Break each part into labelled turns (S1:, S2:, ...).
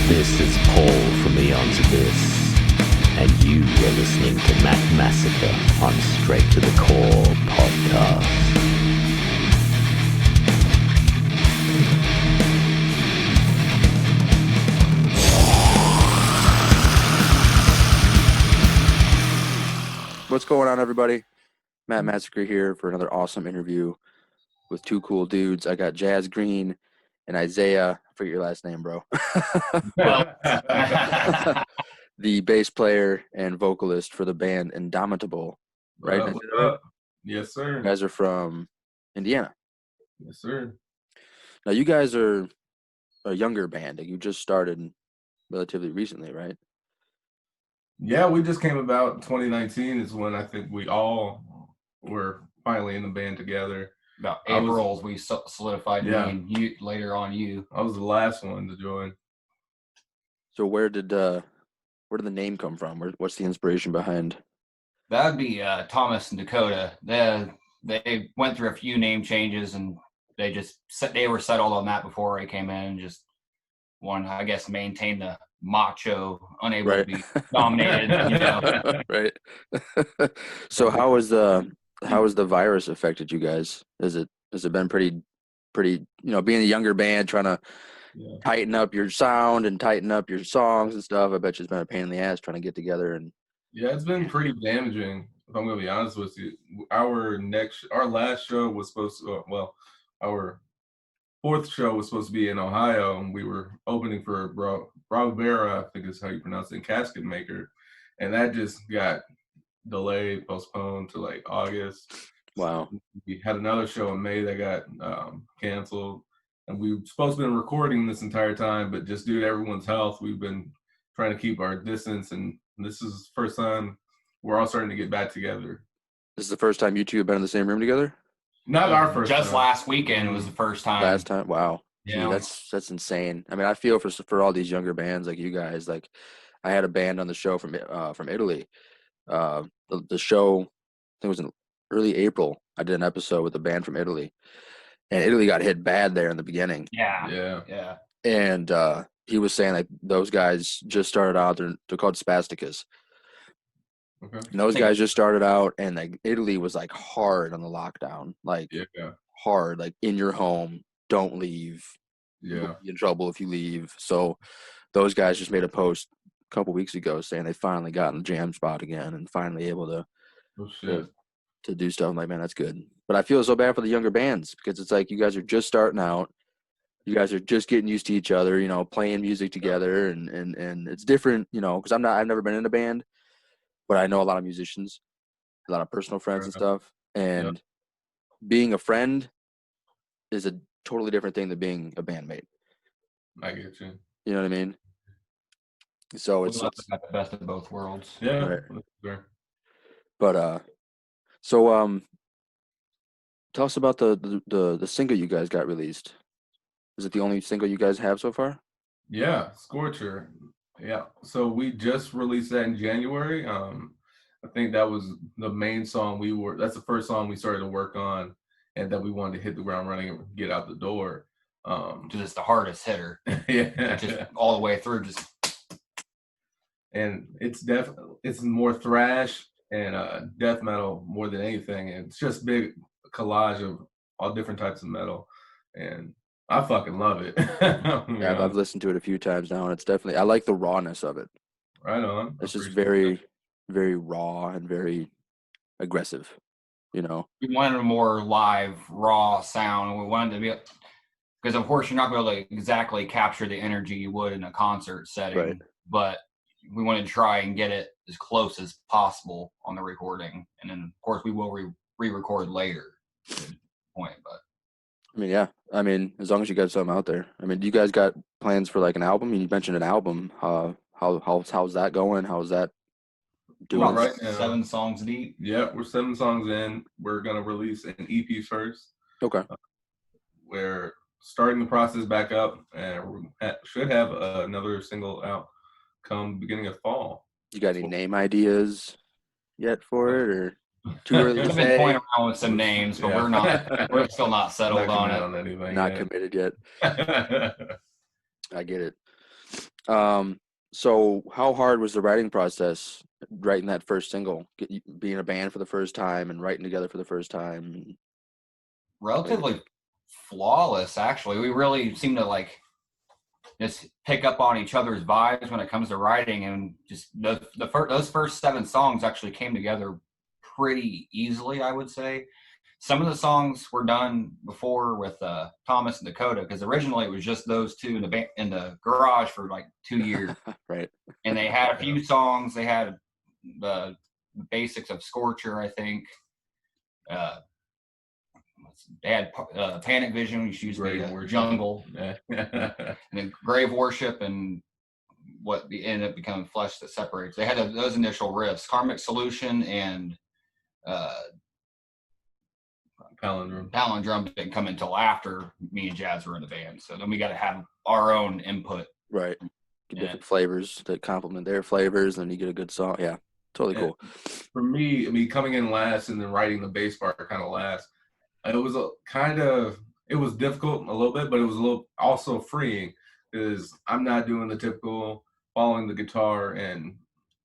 S1: This is Paul from Eon's Abyss, and you are listening to Mac Massacre on Straight to the Core podcast.
S2: What's going on, everybody? Matt Massacre here for another awesome interview with two cool dudes. I got Jazz Green and Isaiah. I forget your last name, bro. The bass player and vocalist for the band Indomitable, right?
S3: What's up? Yes, sir.
S2: You guys are from Indiana.
S3: Yes, sir.
S2: Now, you guys are a younger band. You just started relatively recently, right?
S3: Yeah, we just came about 2019 is when I think we all were finally in the band together.
S4: About April, we solidified me and you later on you.
S3: I was the last one to join.
S2: So where did the name come from? What's the inspiration behind?
S4: That'd be Thomas and Dakota. They went through a few name changes, and they were settled on that before I came in, and just I guess, maintain the macho, unable to be dominated.
S2: Right. So how has the virus affected you guys? Has it been pretty, being a younger band, trying to tighten up your sound and tighten up your songs and stuff? I bet you it's been a pain in the ass trying to get together. And
S3: yeah, it's been pretty damaging, if I'm gonna be honest with you. Our last show was supposed to, our fourth show was supposed to be in Ohio, and we were opening for Bravera, I think is how you pronounce it, Casket Maker, and that just got delayed, postponed to like August.
S2: Wow.
S3: We had another show in May that got canceled, and we were supposed to have been recording this entire time, but just due to everyone's health, we've been trying to keep our distance, and this is the first time we're all starting to get back together.
S2: This is the first time you two have been in the same room together?
S3: Not our first
S4: Just
S3: time.
S4: Last weekend was the first time.
S2: Last time? Wow.
S4: Yeah.
S2: Gee, that's insane. I mean, I feel for all these younger bands like you guys. Like, I had a band on the show from Italy. The show, I think it was in early April. I did an episode with a band from Italy, and Italy got hit bad there in the beginning.
S4: Yeah.
S2: And he was saying like those guys just started out. They're called Spasticus.
S3: Okay.
S2: And those guys just started out, and like Italy was like hard on the lockdown, like hard, like in your home, don't leave. You'll be in trouble if you leave. So those guys just made a post a couple weeks ago saying they finally got in the jam spot again and finally able to do stuff. I'm like, man, that's good. But I feel so bad for the younger bands because it's like you guys are just starting out. You guys are just getting used to each other, playing music together, and it's different, because I've never been in a band, but I know a lot of musicians, a lot of personal friends and stuff. And being a friend is a totally different thing than being a bandmate.
S3: I get you.
S2: You know what I mean? So it's
S4: got the best of both worlds.
S3: Yeah.
S2: Right. But so tell us about the single you guys got released. Is it the only single you guys have so far?
S3: Yeah, Scorcher. Yeah. So we just released that in January. I think that was the main song that's the first song we started to work on, and that we wanted to hit the ground running and get out the door.
S4: Because it's the hardest hitter.
S3: Yeah.
S4: Just all the way through.
S3: And it's more thrash and death metal more than anything. And it's just big collage of all different types of metal. And I fucking love it.
S2: Yeah, I've listened to it a few times now, and it's definitely, I like the rawness of it.
S3: Right on.
S2: It's just very, very raw and very aggressive,
S4: We wanted a more live, raw sound. We wanted to be, because of course you're not going to be able to exactly capture the energy you would in a concert setting,
S2: right.
S4: But we wanted to try and get it as close as possible on the recording. And then, of course, we will re-record later. Point, but.
S2: I mean, as long as you got something out there. I mean, do you guys got plans for like an album? You mentioned an album. How's that going? How's that doing?
S3: Right now,
S4: 7 songs deep.
S3: Yeah, we're 7 songs in. We're gonna release an EP first.
S2: Okay.
S3: We're starting the process back up, and we should have another single out come beginning of fall.
S2: You got any name ideas yet for it, or too early to
S4: We've
S2: say?
S4: been toying around with some names, but we're still not settled on it.
S3: Anything
S2: Not
S3: yet.
S2: committed yet. I get it. So how hard was the writing process, writing that first single, being a band for the first time and writing together for the first time?
S4: Relatively flawless, actually. We really seem to like just pick up on each other's vibes when it comes to writing, and just those first 7 songs actually came together pretty easily, I would say. Some of the songs were done before with Thomas and Dakota, because originally it was just those two in the garage for like 2 years.
S2: Right.
S4: And they had a few songs. They had the basics of Scorcher, I think. They had Panic Vision, which used the jungle, and then Grave Worship, and what ended up becoming Flesh That Separates. They had those initial riffs. Karmic Solution and Palindrome didn't come until after me and Jazz were in the band. So then we got to have our own input.
S2: Right. Different flavors that complement their flavors, and you get a good song. Yeah, totally cool.
S3: For me, I mean, coming in last and then writing the bass part kind of last, it was it was difficult a little bit, but it was a little also freeing, because I'm not doing the typical following the guitar in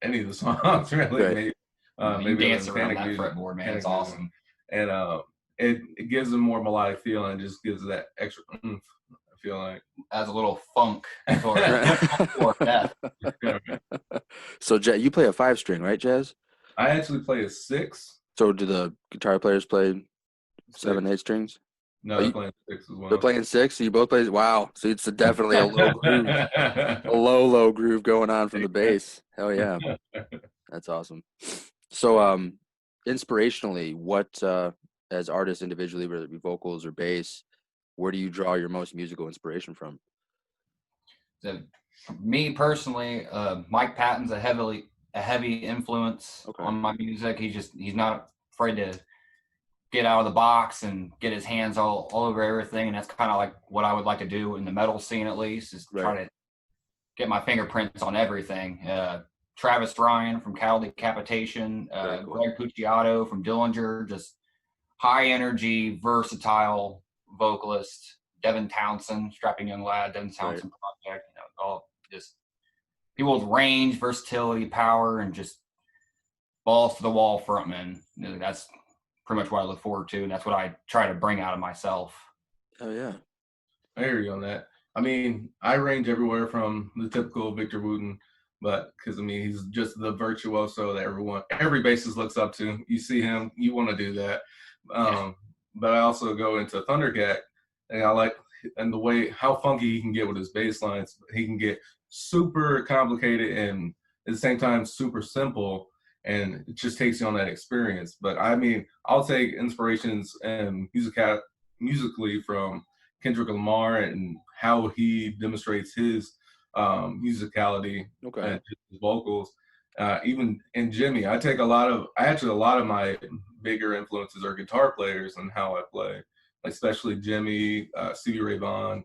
S3: any of the songs, really.
S2: Right.
S4: Maybe dance around that fretboard, man. It's awesome.
S3: And it gives a more melodic feel, and just gives that extra oomph, I feel like.
S4: Adds a little funk for death.
S2: So, you play a 5-string, right, Jazz?
S3: I actually play a 6.
S2: So do the guitar players play 7, 8 strings?
S3: No, they're playing 6 as well.
S2: They're playing 6? So you both play? Wow. So it's definitely a low groove. A low groove going on from the bass. Hell yeah. That's awesome. So inspirationally, what as artists individually, whether it be vocals or bass, where do you draw your most musical inspiration from?
S4: So, me personally, Mike Patton's a heavy influence on my music. He's not afraid to get out of the box and get his hands all over everything, and that's kind of like what I would like to do in the metal scene, at least, is try to get my fingerprints on everything. Travis Ryan from Cattle Decapitation, Greg Puciato from Dillinger, just high energy, versatile vocalist. Devin Townsend, strapping young lad, Devin Townsend Project, all just people with range, versatility, power, and just balls to the wall frontmen. That's pretty much what I look forward to, and that's what I try to bring out of myself.
S2: Oh yeah,
S3: I hear you on that. I mean, I range everywhere from the typical Victor Wooten, but because I mean, he's just the virtuoso that every bassist looks up to. You see him, you want to do that. But I also go into Thundercat, and I like the way how funky he can get with his bass lines. He can get super complicated and at the same time super simple, and it just takes you on that experience. But I mean, I'll take inspirations and musically from Kendrick Lamar and how he demonstrates his musicality and his vocals. Even in Jimmy, a lot of my bigger influences are guitar players and how I play, especially Jimmy, Stevie Ray Vaughan,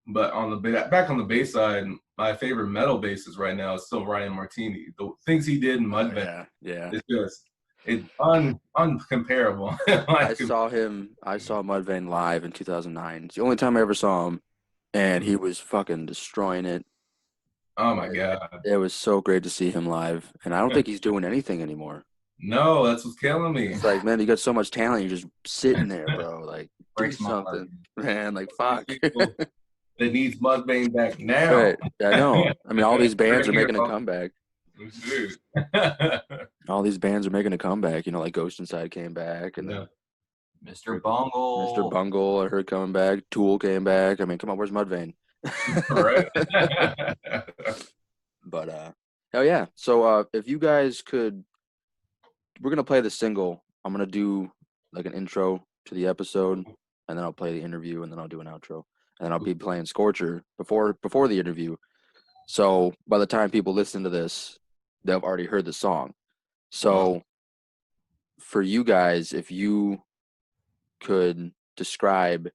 S3: but on the back on the bass side, my favorite metal bassist right now is still Ryan Martini. The things he did in Mudvayne, it's uncomparable.
S2: I saw Mudvayne live in 2009. It's the only time I ever saw him, and he was fucking destroying it.
S3: Oh my god!
S2: It was so great to see him live, and I don't think he's doing anything anymore.
S3: No, that's what's killing me.
S2: It's like, man, you got so much talent, you're just sitting there, bro. Like, do something, man. Like, fuck.
S3: That needs Mudvayne back now.
S2: Right. I know. I mean, all these bands are making a comeback. All these bands are making a comeback. Like Ghost Inside came back, and
S4: Mr. Bungle.
S2: I heard coming back. Tool came back. I mean, come on, where's Mudvayne?
S3: Right.
S2: But hell yeah. So if you guys could, we're gonna play the single. I'm gonna do like an intro to the episode, and then I'll play the interview, and then I'll do an outro, and then I'll be playing Scorcher before the interview. So by the time people listen to this, they've already heard the song. So for you guys, if you could describe,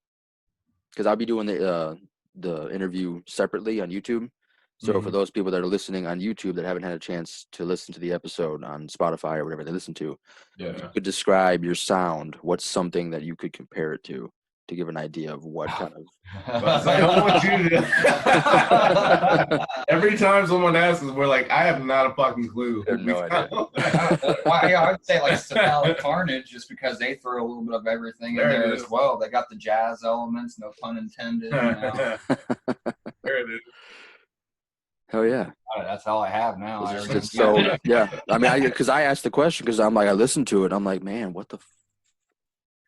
S2: because I'll be doing the interview separately on YouTube. So for those people that are listening on YouTube that haven't had a chance to listen to the episode on Spotify or whatever they listen to, if you could describe your sound, what's something that you could compare it to? to give an idea of what kind of.
S3: I don't want you to. Every time someone asks us, we're like, I have not a fucking clue.
S2: I have no idea.
S4: I would say like Savannah Carnage, just because they throw a little bit of everything in there as well. They got the jazz elements, no pun intended.
S3: There it is.
S2: Hell yeah.
S4: That's all I have now.
S2: It's so yeah. I mean, because I asked the question because I'm like, I listened to it. I'm like, man, what the?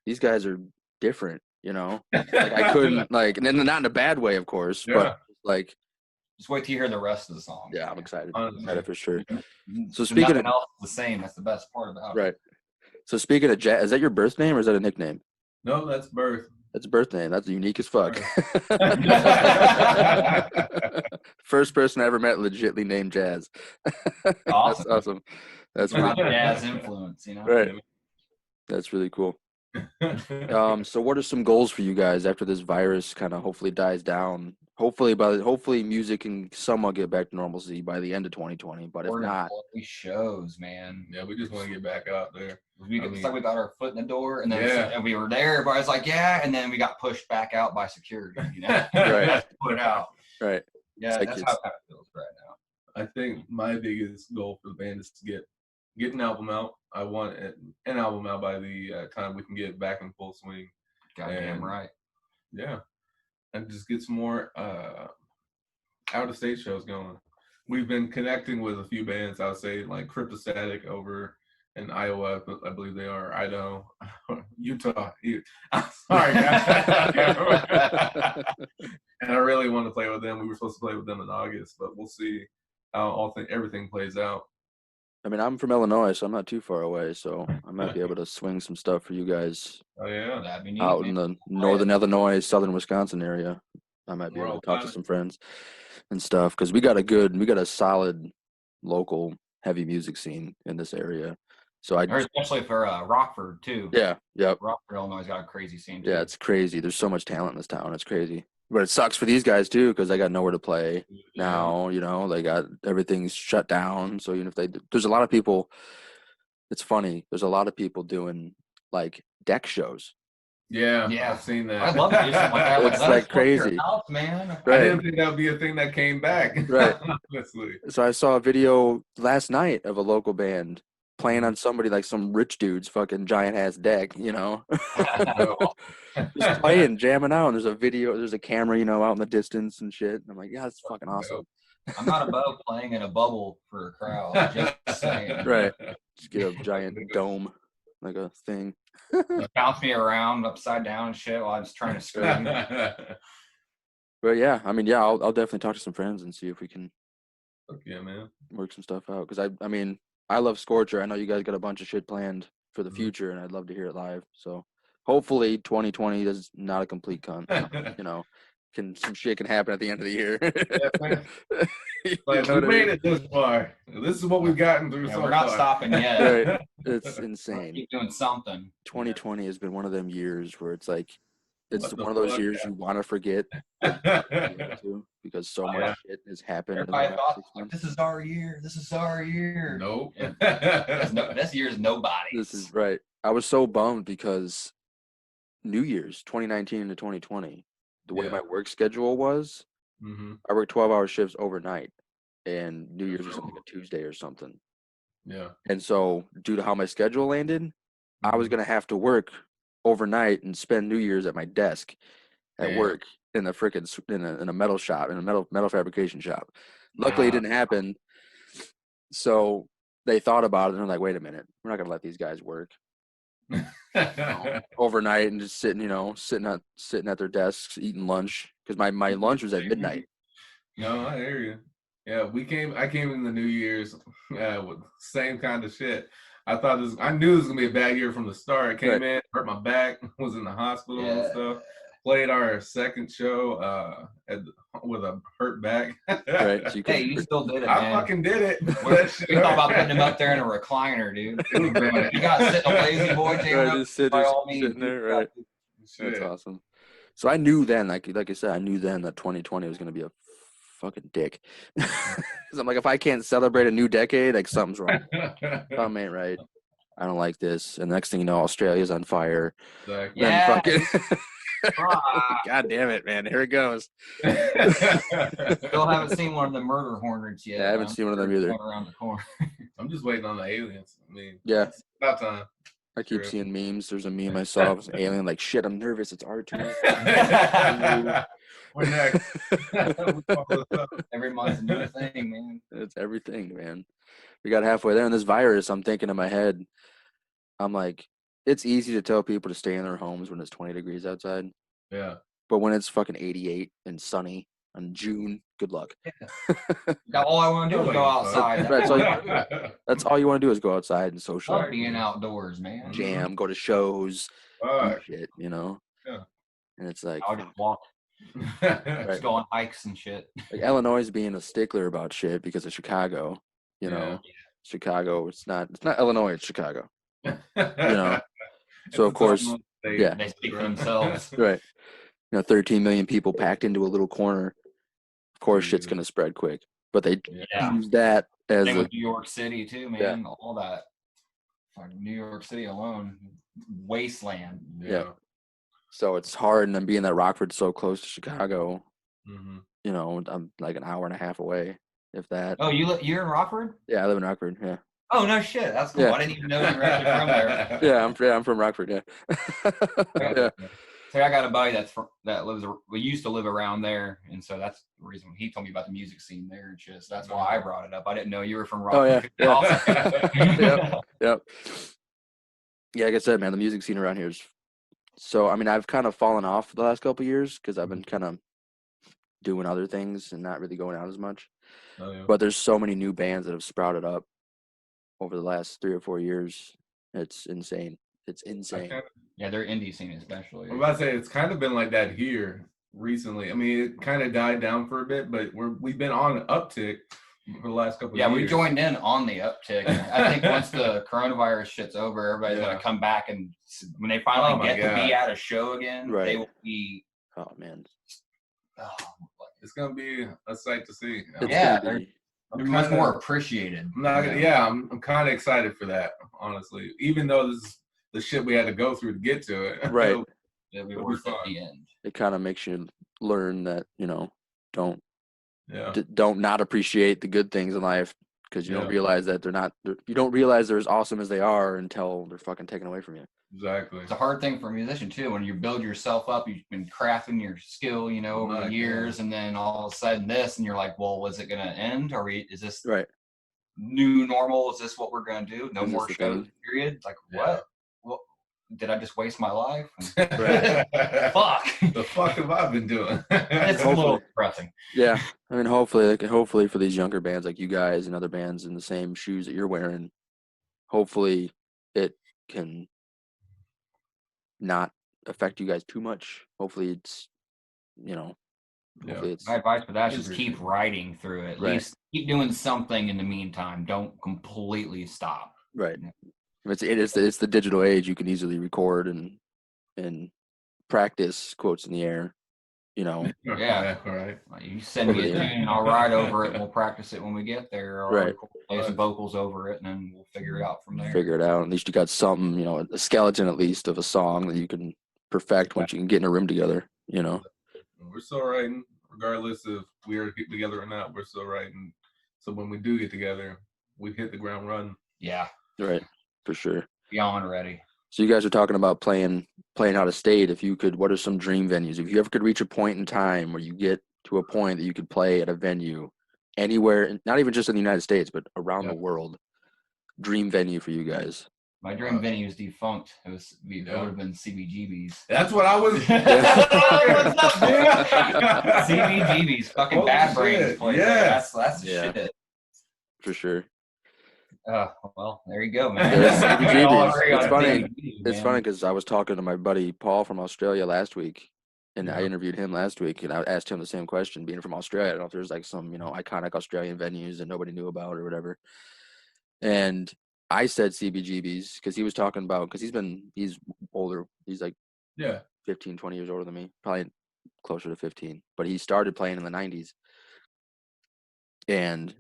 S2: These guys are different, you know. Like I couldn't like, and then not in a bad way, of course, but like.
S4: Just wait till you hear the rest of the song.
S2: Yeah, I'm excited. I'm excited for sure. So
S4: speaking of else the same, that's the best part about it.
S2: Right. So speaking of jazz, is that your birth name or is that a nickname?
S3: No, that's birth.
S2: That's a birth name. That's unique as fuck. First person I ever met legitly named Jazz.
S4: Awesome.
S2: That's awesome. That's
S4: really jazz influence, you know.
S2: Right. That's really cool. So what are some goals for you guys after this virus kind of hopefully dies down? Hopefully music can somewhat get back to normalcy by the end of 2020. But if not,
S4: shows, man.
S3: Yeah, we just want to get back out there.
S4: It's like we got our foot in the door, and then and we were there. Everybody's like, yeah, and then we got pushed back out by security. You know,
S2: right?
S4: Put out.
S2: Right.
S4: Yeah,
S2: like
S4: that's how it feels right now.
S3: I think my biggest goal for the band is to get an album out. I want an album out by the time we can get back in full swing.
S4: Goddamn right.
S3: Yeah. And just get some more out-of-state shows going. We've been connecting with a few bands, I would say, like Cryptostatic over in Iowa, I believe they are, Idaho, Utah. I'm sorry, guys. And I really want to play with them. We were supposed to play with them in August, but we'll see how everything plays out.
S2: I mean, I'm from Illinois, so I'm not too far away, so I might be able to swing some stuff for you guys.
S3: Oh yeah,
S4: that'd be neat,
S2: out in the northern Illinois, southern Wisconsin area. I might be able to talk to some friends and stuff because we got a solid local heavy music scene in this area. So
S4: especially for Rockford too.
S2: Yeah, yep.
S4: Rockford, Illinois got a crazy scene too.
S2: Yeah, it's crazy. There's so much talent in this town. It's crazy. But it sucks for these guys too because they got nowhere to play now. You know, they got everything's shut down. So even if there's a lot of people. It's funny. There's a lot of people doing like deck shows.
S3: Yeah, I've seen that.
S4: I love to do something like that.
S2: It's like crazy,
S4: house, man.
S3: Right. I didn't think that would be a thing that came back.
S2: Right.
S3: Honestly.
S2: So I saw a video last night of a local band playing on somebody like some rich dude's fucking giant ass deck, you know. Just playing, jamming out, and there's a camera, you know, out in the distance and shit. And I'm like, yeah, that's fucking awesome.
S4: I'm not above playing in a bubble for a crowd. Just saying.
S2: Right. Just get a giant dome, like a thing.
S4: Bounce me around upside down and shit while I'm just trying to scream.
S2: But yeah, I mean, yeah, I'll definitely talk to some friends and see if we can.
S3: Yeah, man.
S2: Work some stuff out because I mean, I love Scorcher. I know you guys got a bunch of shit planned for the future, and I'd love to hear it live. So hopefully, 2020 is not a complete cunt. You know. Some shit can happen at the end of the year.
S3: Like, we made it this far. This is what we've gotten through so far.
S4: We're not stopping yet.
S2: Right. It's insane.
S4: Keep doing something.
S2: 2020 has been one of them years where it's like, it's one of those years you want to forget because so much shit has happened.
S4: Everybody thought, this is our year. This is our year.
S3: Nope.
S4: This year's nobody.
S2: This is right. I was so bummed because New Year's 2019 to 2020. The way my work schedule was, I worked 12-hour shifts overnight, and New Year's was like a Tuesday or something.
S3: Yeah.
S2: And so, due to how my schedule landed, I was gonna have to work overnight and spend New Year's at my desk at work in the frickin' in a metal shop, in a metal fabrication shop. Luckily, it didn't happen. So they thought about it, and they're like, "Wait a minute, we're not gonna let these guys work." Overnight and just sitting at their desks eating lunch because my lunch was at midnight.
S3: No, I hear you. Yeah, I came in the New Year's with same kind of shit. I knew this was gonna be a bad year from the start. I came in, hurt my back, was in the hospital and stuff. Played our second show with a hurt back.
S2: Right. So
S4: you still did it,
S3: I
S4: man.
S3: Fucking did it.
S4: We thought about putting him up there in a recliner, dude. You got to sit in a lazy boy table.
S2: By all means, sitting there, right. That's awesome. So I knew then, like I said, I knew then that 2020 was going to be a fucking dick. Because I'm like, if I can't celebrate a new decade, like something's wrong. Something ain't right. I don't like this. And the next thing you know, Australia's on fire.
S3: Exactly.
S4: Yeah.
S2: God damn it, man. Here it goes.
S4: Still haven't seen one of the murder hornets yet.
S2: Yeah, I haven't seen one of them either.
S4: Around the corner.
S3: I'm just waiting on the aliens. I mean,
S2: yeah,
S3: it's about time.
S2: I keep seeing memes. There's a meme I saw. It was an alien. Like, shit, I'm nervous. It's R2.
S3: We're next.
S4: Every month's a new thing, man.
S2: It's everything, man. We got halfway there, and this virus, I'm thinking in my head, I'm like, it's easy to tell people to stay in their homes when it's 20 degrees outside.
S3: Yeah.
S2: But when it's fucking 88 and sunny in June, good luck.
S4: Now, all I want to do is go outside.
S2: That's all you want to do is go outside and socialize.
S4: Being outdoors, man.
S2: Jam, go to shows, do shit, you know?
S3: Yeah.
S2: And it's like,
S4: I'll just walk. Just go on hikes and shit.
S2: Like Illinois is being a stickler about shit because of Chicago, you know? Chicago, it's not Illinois, it's Chicago. You know? So, of course,
S4: they speak for themselves.
S2: Right. 13 million people packed into a little corner. Of course, shit's going to spread quick. But they use that as
S4: Same with New York City, too, man. Yeah. All that. Like New York City alone, wasteland.
S2: Yeah. So it's hard, and then being that Rockford's so close to Chicago, you know, I'm like an hour and a half away, if that.
S4: Oh, you're in Rockford?
S2: Yeah, I live in Rockford, yeah.
S4: Oh, no shit. That's cool. Yeah. I didn't even know you were actually from there.
S2: Yeah, I'm from Rockford, yeah.
S4: Yeah. So I got a buddy we used to live around there, and so that's the reason he told me about the music scene there and shit. So that's why I brought it up. I didn't know you were from Rockford.
S2: Oh, yeah. Yep. Yeah, like I said, man, the music scene around here is so, I mean, I've kind of fallen off the last couple of years because I've been kind of doing other things and not really going out as much. Oh, yeah. But there's so many new bands that have sprouted up over the last 3 or 4 years. It's insane. It's insane.
S4: Yeah, their indie scene especially.
S3: I'm about to say it's kind of been like that here recently. I mean, it kind of died down for a bit, but we've been on an uptick for the last couple of years.
S4: Yeah, we joined in on the uptick. I think once the coronavirus shit's over, everybody's going to come back, and when they finally get to be at a show again, they will be.
S2: Oh, man.
S3: It's going to be a sight to see.
S4: They're much more appreciated.
S3: I'm kind of excited for that, honestly. Even though this is the shit we had to go through to get to it.
S2: Right.
S4: It'll be worth it at the end.
S2: It kind of makes you learn that, you know, don't not appreciate the good things in life because you don't realize that you don't realize they're as awesome as they are until they're fucking taken away from you.
S3: Exactly.
S4: It's a hard thing for a musician too. When you build yourself up, you've been crafting your skill, you know, over the years, and then all of a sudden this, and you're like, well, is it going to end? Or is this new normal? Is this what we're going to do? No more shows, period? Like, what? Well, did I just waste my life? Fuck.
S3: The fuck have I been doing?
S4: It's a little depressing.
S2: Yeah. I mean, hopefully for these younger bands like you guys and other bands in the same shoes that you're wearing, hopefully it can not affect you guys too much. Hopefully it's, you know, it's.
S4: My advice for that is just keep writing through it. At least keep doing something in the meantime. Don't completely stop.
S2: Right. It's the digital age. You can easily record and practice quotes in the air, you know.
S3: Yeah, right.
S4: You send me a tune and I'll write over it and we'll practice it when we get there. Or play some vocals over it and then we'll figure it out from there.
S2: Figure it out. At least you got something, you know, a skeleton at least of a song that you can perfect once you can get in a room together, you know.
S3: We're still writing, regardless if we're together or not, we're still writing. So when we do get together, we hit the ground running.
S4: Yeah.
S2: Right. For sure.
S4: Beyond ready.
S2: So you guys are talking about playing out of state. If you could, what are some dream venues? If you ever could reach a point in time where you get to a point that you could play at a venue anywhere, not even just in the United States, but around the world, dream venue for you guys.
S4: My dream venue is defunct. It would have been CBGB's.
S3: That's what I was.
S4: CBGB's, fucking Bad Brains place. Yeah, that's the shit.
S2: For sure.
S4: Well, there you go, man.
S2: It's funny. It's funny because I was talking to my buddy Paul from Australia last week, and I interviewed him last week, and I asked him the same question. Being from Australia, I don't know if there's like some, you know, iconic Australian venues that nobody knew about or whatever. And I said CBGB's because he was talking about, because he's older. He's like 15, 20 years older than me, probably closer to 15. But he started playing in the 90s. And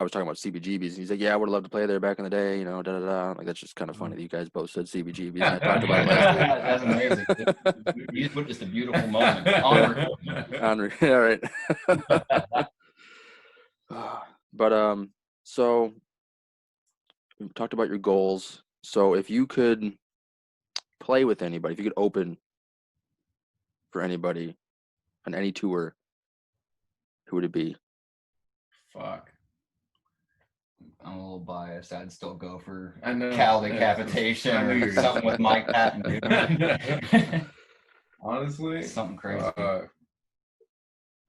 S2: I was talking about CBGBs, and he's like, "Yeah, I would have loved to play there back in the day." You know, da da da. Like that's just kind of funny that you guys both said CBGBs. And I talked about it last week.
S4: That's amazing. You witnessed a beautiful moment.
S2: Honor. All right. But so we talked about your goals. So if you could play with anybody, if you could open for anybody on any tour, who would it be?
S3: Fuck.
S4: I'm a little biased. I'd still go for
S3: Cal
S4: Decapitation or something with Mike Patton.
S3: Honestly,
S4: something crazy.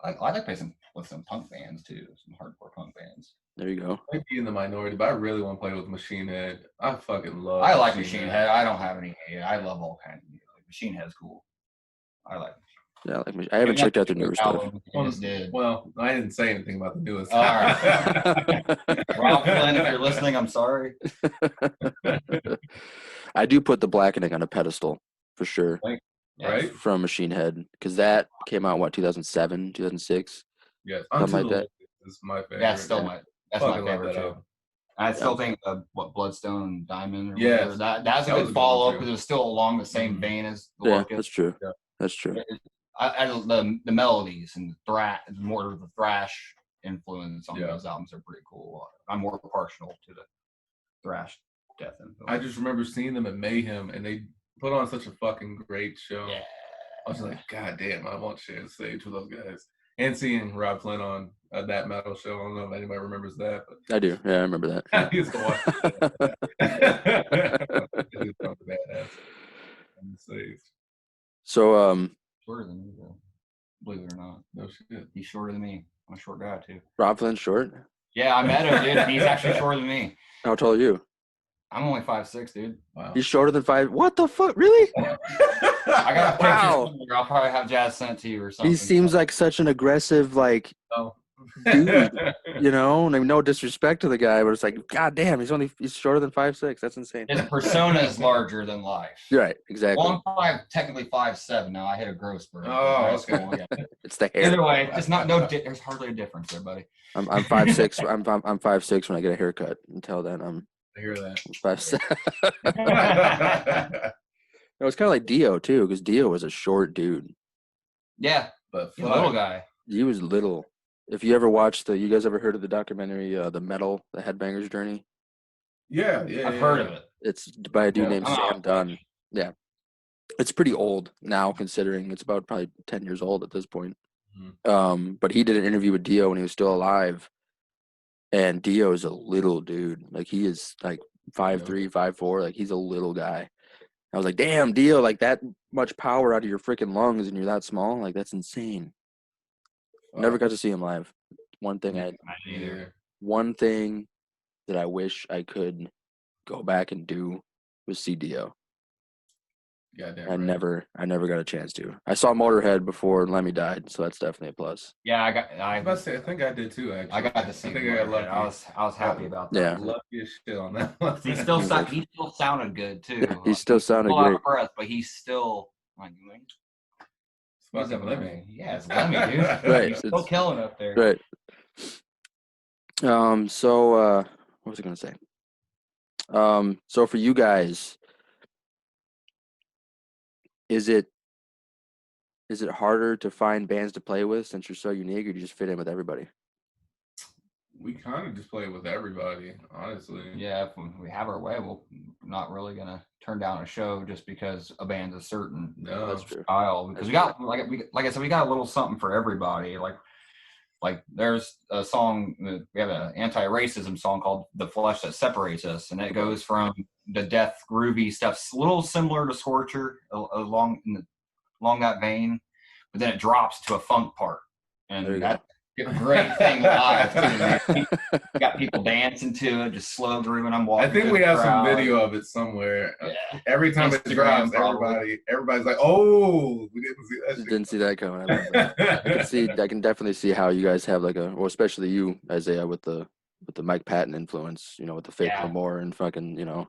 S4: I like to play with some punk bands too, some hardcore punk bands.
S2: There you go.
S3: I'd be in the minority, but I really want to play with Machine Head. I fucking love.
S4: I like Machine Head. I don't have any hate. I love all kinds of music. Machine Head's cool. I like.
S2: Yeah, I haven't checked out their newer stuff.
S3: Well, I didn't say anything about the newest.
S4: All right. Ralph Flynn, if you're listening, I'm sorry.
S2: I do put The Blackening on a pedestal for sure.
S3: Right?
S2: From Machine Head, because that came out, what, 2007, 2006?
S3: Yes.
S2: Something like that.
S3: Is my favorite.
S4: That's my favorite too. I still think Bloodstone and Diamond. Or that's a good follow up because it was still along the same vein as the Locust.
S2: That's true. Yeah. That's true.
S4: The melodies and more of the thrash influence on those albums are pretty cool. I'm more partial to the thrash death influence.
S3: I just remember seeing them at Mayhem, and they put on such a fucking great show. Yeah. I was like, God damn, I want to share the stage with those guys. And seeing Rob Flynn on that metal show. I don't know if anybody remembers that. But
S2: I do. Yeah, I remember that.
S3: He used to watch that. He was fucking badass on the stage.
S2: So,
S4: shorter than me, though. Believe it or not.
S3: No shit.
S4: He's shorter than me. I'm a short guy, too.
S2: Rob Flynn's short?
S4: Yeah, I met him, dude. He's actually shorter than me.
S2: How tall are you?
S4: I'm only 5'6", dude.
S3: Wow.
S2: He's shorter than 5. What the fuck? Really?
S4: I got a picture. I'll probably have Jazz sent to you or something.
S2: He seems like such an aggressive, like, dude. You know, and no disrespect to the guy, but it's like, God damn, he's shorter than 5'6". That's insane.
S4: His persona is larger than life.
S2: Right, exactly.
S4: Well, I'm technically 5'7" now. I hit a growth spurt.
S3: Oh, okay.
S2: It's the hair.
S4: Either way, it's not there's hardly a difference there, buddy.
S2: I'm 5'6". I'm 5'6" when I get a haircut. Until then,
S3: I hear that.
S2: 5'7". It was kind of like Dio too, because Dio was a short dude.
S4: Yeah,
S3: but
S4: he's a little guy.
S2: He was little. If you ever watched you guys ever heard of the documentary, The Headbanger's Journey?
S3: Yeah.
S4: I've heard of it.
S2: It's by a dude named Sam Dunn. Yeah. It's pretty old now, considering it's about probably 10 years old at this point. Mm-hmm. But he did an interview with Dio when he was still alive. And Dio is a little dude. Like, he is like 5'3", 5'4". Like, he's a little guy. I was like, damn, Dio, like that much power out of your freaking lungs and you're that small? Like, that's insane. Never got to see him live. One thing one thing that I wish I could go back and do was see Dio. I never got a chance to. I saw Motorhead before Lemmy died, so that's definitely a plus.
S3: Yeah, I think I did too. Actually,
S4: I got to see. I think I got lucky. I was happy about that.
S2: Yeah,
S3: lucky as shit on that one.
S4: He still sounded good too.
S2: Yeah, he still sounded great.
S4: Out of breath, but he's still like. He's Lemmy. Yeah, it's Lemmy, dude.
S2: Right,
S4: he's still killing up there.
S2: Right. So what was I gonna say? So for you guys, is it harder to find bands to play with since you're so unique, or do you just fit in with everybody?
S3: We kind of just play with everybody, honestly.
S4: Yeah, if we have our way, we're not really gonna turn down a show just because a band's a certain style. Because we got like I said, we got a little something for everybody. Like there's a song, we have an anti-racism song called "The Flesh That Separates Us," and it goes from the death groovy stuff, a little similar to Scorcher, along that vein, but then it drops to a funk part, and that's a great thing live too. You got people dancing to it, just slow grooving. I'm walking.
S3: I think we have some video of it somewhere. Yeah. Every time Instagram, it drops, everybody's like, "Oh, we didn't see that."
S2: Didn't see that coming. I can definitely see how you guys have like especially you, Isaiah, with the Mike Patton influence. You know, with the Faith No More and fucking, you know,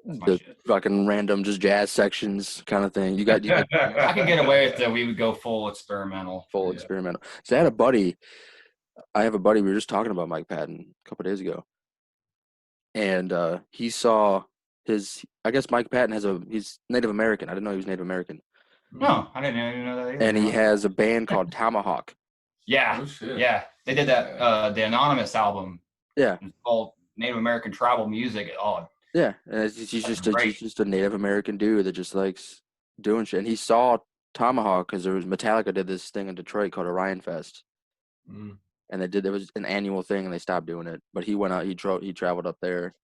S2: the fucking random just jazz sections kind of thing. You got
S4: I can get away with that. We would go full experimental.
S2: Experimental. So I had a buddy I have a buddy. We were just talking about Mike Patton a couple days ago, and he saw his. I guess Mike Patton he's Native American. I didn't know he was Native American.
S4: No, I didn't know that either.
S2: And he has a band called Tomahawk.
S4: Yeah,
S3: Oh, shit.
S4: yeah. They did that the Anonymous album.
S2: Yeah,
S4: It's called Native American Tribal Music. Oh,
S2: yeah. And he's just a Native American dude that just likes doing shit. And he saw Tomahawk because there was Metallica did this thing in Detroit called Orion Fest. And it was an annual thing, and they stopped doing it. But he went out, he traveled up there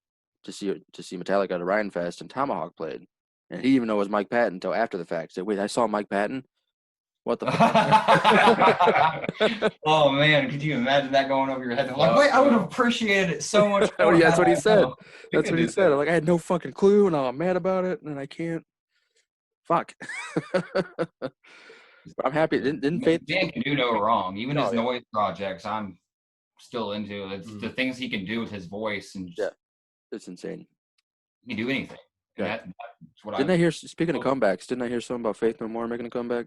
S2: to see Metallica at Orion Fest, and Tomahawk played. And he didn't even know it was Mike Patton until after the fact. He said, "Wait, I saw Mike Patton? What the fuck?"
S4: Oh man, could you imagine that going over your head? Like, wait, I would have appreciated it so much more.
S2: Yeah, that's what he said. That's what he said. I'm like, I had no fucking clue, and I'm mad about it, and I can't. Fuck. I'm happy. Didn't Faith?
S4: Dan can do no wrong. Even his noise projects, I'm still into. It's the things he can do with his voice, and
S2: it's insane.
S4: He can do anything.
S2: Yeah. That's what I hear? Speaking of comebacks, didn't I hear something about Faith No More making a comeback?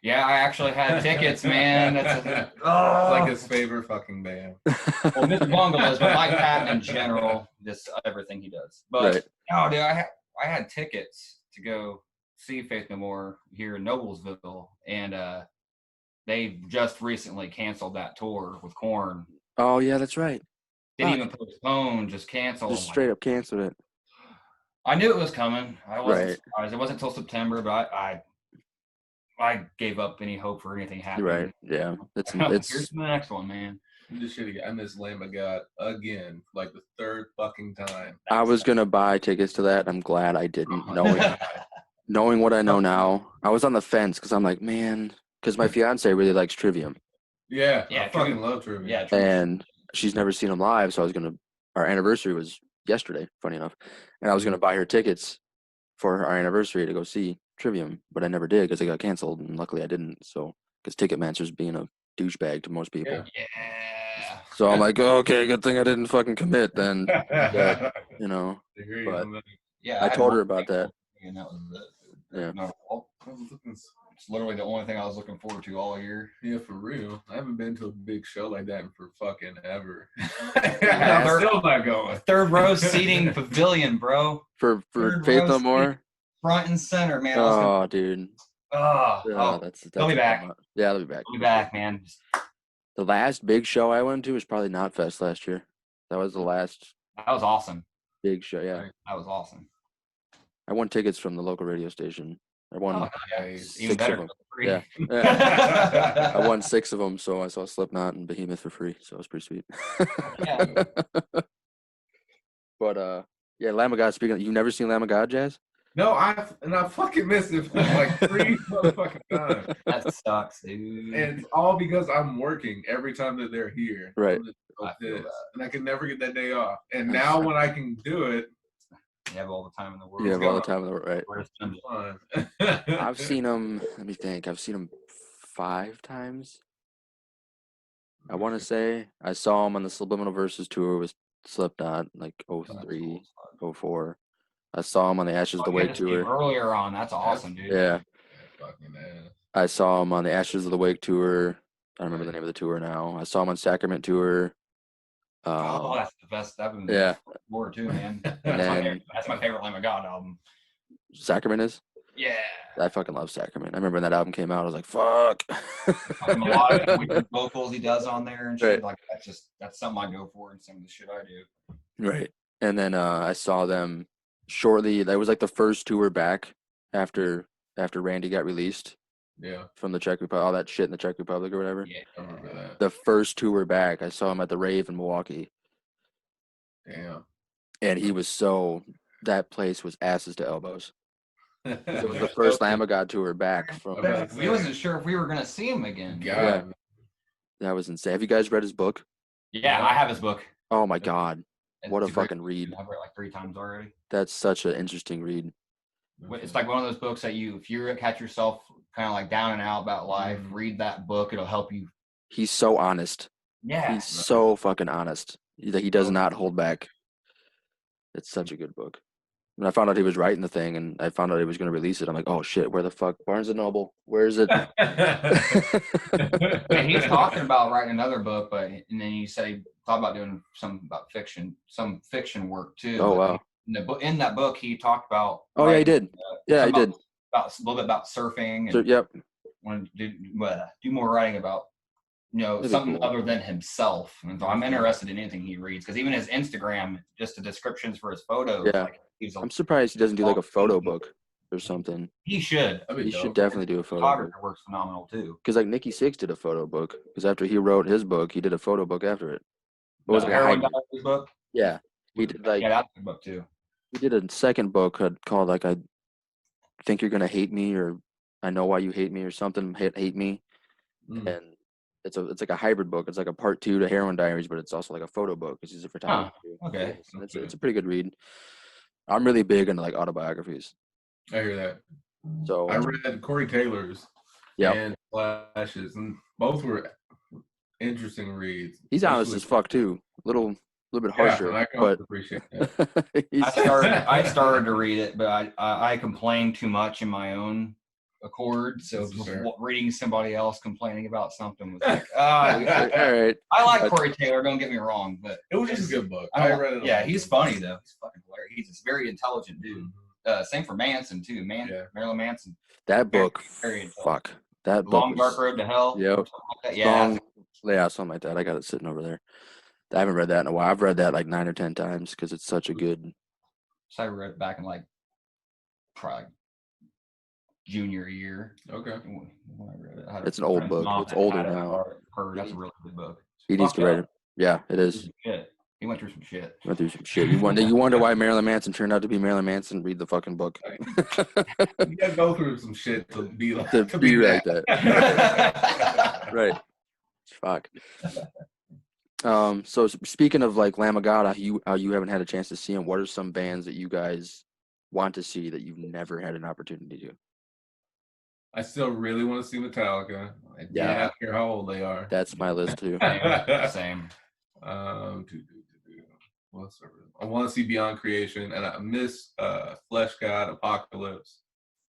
S4: Yeah, I actually had tickets, man. That's
S3: like his favorite fucking band.
S4: Well, Mr. Bungle is, but Mike Patton in general, just everything he does. But no, dude, I had tickets to go see Faith No More here in Noblesville, and they just recently canceled that tour with Korn.
S2: Oh yeah, that's right.
S4: Didn't even postpone, just canceled.
S2: Just straight up canceled it.
S4: I knew it was coming. I wasn't surprised. It wasn't until September, but I gave up any hope for anything happening.
S2: Right. Yeah. It's
S4: Here's the next one, man.
S3: I miss Lamb of God again, like the third fucking time.
S2: I was gonna buy tickets to that. I'm glad I didn't. Knowing what I know now, I was on the fence because I'm like, man, because my fiance really likes Trivium.
S3: Yeah, I fucking love Trivium.
S4: Yeah,
S2: and she's never seen him live, so I was gonna. Our anniversary was yesterday, funny enough, and I was gonna buy her tickets for our anniversary to go see Trivium, but I never did because they got canceled, and luckily I didn't. So, because Ticketmaster's being a douchebag to most people.
S4: Yeah.
S2: So I'm like, oh, okay, good thing I didn't fucking commit then. But, but I told her about that.
S4: And that was it.
S2: Yeah.
S4: No, it's literally the only thing I was looking forward to all year.
S3: Yeah, for real. I haven't been to a big show like that for fucking ever.
S4: I'm still not going. Third row seating pavilion, bro.
S2: For Faith No More?
S4: Front and center, man.
S2: Oh, dude.
S4: That's they'll be back.
S2: Yeah, they'll be back.
S4: They'll be back, man.
S2: The last big show I went to was probably Knotfest last year. That was the last.
S4: That was awesome.
S2: Big show, yeah.
S4: That was awesome.
S2: I won tickets from the local radio station. I won
S4: six of
S2: them. Yeah. I won 6 of them, so I saw Slipknot and Behemoth for free, so it was pretty sweet.
S4: Yeah.
S2: But yeah, Lamb of God. You've never seen Lamb of God, Jazz?
S3: No, I fucking missed it like 3 motherfucking times.
S4: That sucks, dude.
S3: And it's all because I'm working every time that they're here.
S2: Right.
S3: And I can never get that day off. And now when I can do it,
S4: you have all the time in the world.
S2: You have all the time in the world, right? I've seen them. Let me think. I've seen them 5 times. I want to say I saw them on the Subliminal Verses tour with Slipknot, like 03, 04. I saw him on the Ashes of the Wake tour.
S4: Earlier on, that's awesome, dude.
S2: Yeah. I saw him on the Ashes of the Wake tour. I don't remember the name of the tour now. I saw him on Sacrament tour.
S4: That's the best.
S2: Yeah.
S4: More too, man. That's my favorite Lamb of God album.
S2: Sacrament is?
S4: Yeah.
S2: I fucking love Sacrament. I remember when that album came out, I was like, fuck.
S4: A lot of the vocals he does on there and shit. Right. Like that's something I go for and some of the shit I do.
S2: Right. And then I saw them shortly. That was like the first tour back after Randy got released.
S3: Yeah.
S2: From the Czech Republic, all that shit in the Czech Republic or whatever.
S3: Yeah, I remember that.
S2: The first tour back, I saw him at the Rave in Milwaukee.
S3: Damn.
S2: And he was that place was asses to elbows. It was the first Lamb of God tour back from.
S4: We wasn't sure if we were gonna see him again.
S2: Yeah. That was insane. Have you guys read his book?
S4: Yeah, I have his book.
S2: Oh my God. What a fucking read.
S4: I've read it like 3 times already.
S2: That's such an interesting read.
S4: It's like one of those books that if you catch yourself kind of like down and out about life, read that book. It'll help you.
S2: He's so honest.
S4: Yeah.
S2: He's so fucking honest. He does not hold back. It's such a good book. When I found out he was writing the thing, and I found out he was going to release it, I'm like, oh shit, where the fuck? Barnes and Noble, where is it?
S4: And he's talking about writing another book, but and then he said he thought about doing some fiction work too.
S2: Oh wow!
S4: In that book, he talked about.
S2: Oh yeah, he did. Yeah, he did.
S4: About a little bit about surfing. And
S2: yep.
S4: Want to do more writing about, something cool. Other than himself. And so I'm interested in anything he reads, because even his Instagram, just the descriptions for his photos.
S2: Yeah. I'm surprised he doesn't do like a photo book or something.
S4: He should.
S2: He should definitely do a photo book.
S4: Works phenomenal too.
S2: Because like Nikki Sixx did a photo book. Because after he wrote his book, he did a photo book after it.
S4: What was it? Heroin Diaries book.
S2: Yeah, he did like.
S4: Yeah, that's a good book too.
S2: He did a second book called like I think you're gonna hate me, or I know why you hate me, or something. Hate me, and it's like a hybrid book. It's like a part 2 to Heroin Diaries, but it's also like a photo book because he's a photographer.
S4: Okay,
S2: so it's a pretty good read. I'm really big into like autobiographies.
S3: I hear that.
S2: So
S3: I read Corey Taylor's and Flashes, and both were interesting reads.
S2: He's honest as fuck too. A little bit harsher,
S3: I
S2: but
S3: appreciate that.
S4: I started to read it, but I complained too much in my own accord. So reading somebody else complaining about something was like,
S2: all right.
S4: I like Corey Taylor. Don't get me wrong, but
S3: it was just a good book.
S4: I read it. Yeah, he's funny though. He's fucking hilarious. He's a very intelligent dude. Same for Manson too. Marilyn Manson.
S2: That book. Fuck. That book.
S4: Long Dark Road to Hell.
S2: Yep.
S4: Like yeah.
S2: Something like that. I got it sitting over there. I haven't read that in a while. I've read that like 9 or 10 times because it's such a good.
S4: So I read it back in like probably junior year.
S3: Okay.
S4: When I read it.
S2: It's an old book. It's older now.
S4: That's a really good book.
S2: He needs to write it. Yeah, it is.
S4: He went through some shit.
S2: You wonder why Marilyn Manson turned out to be Marilyn Manson? Read the fucking book.
S3: You gotta go through some shit to be like
S2: to be like that. Right. Fuck. So speaking of like Lamb of God, how you haven't had a chance to see him, what are some bands that you guys want to see that you've never had an opportunity to?
S3: I still really want to see Metallica. I don't care how old they are.
S2: That's my list too.
S4: Same.
S3: I want to see Beyond Creation, and I miss Flesh God, Apocalypse.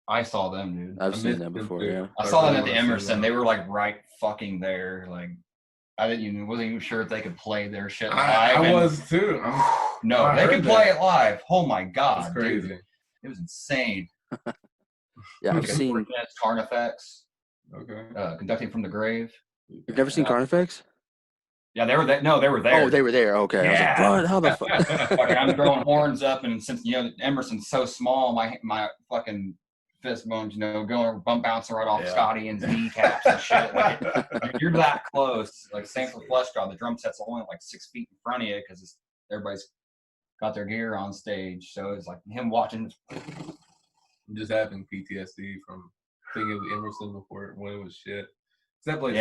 S4: I saw them, dude.
S2: I've seen them before. Yeah,
S4: I saw them at the Emerson. They were like right fucking there. Like wasn't even sure if they could play their shit live.
S3: I was too.
S4: No, they could play it live. Oh my god,
S3: that's crazy.
S4: Dude. It was insane.
S2: Yeah, I've seen
S4: Carnifex.
S3: Okay.
S4: Conducting from the Grave.
S2: You've never seen Carnifex?
S4: Yeah, they were there. No, they were there.
S2: Oh, they were there. Okay.
S4: Yeah.
S2: I was like, how the fuck?
S4: I'm throwing horns up, and since Emerson's so small, my fucking fist bones, going bouncing right off Scotty and his kneecaps and shit. Like, you're that close. Like same for Flesh God. The drum set's only like 6 feet in front of you because everybody's got their gear on stage. So it's like him watching.
S3: I'm just having PTSD from thinking of Emerson before when it was shit. That place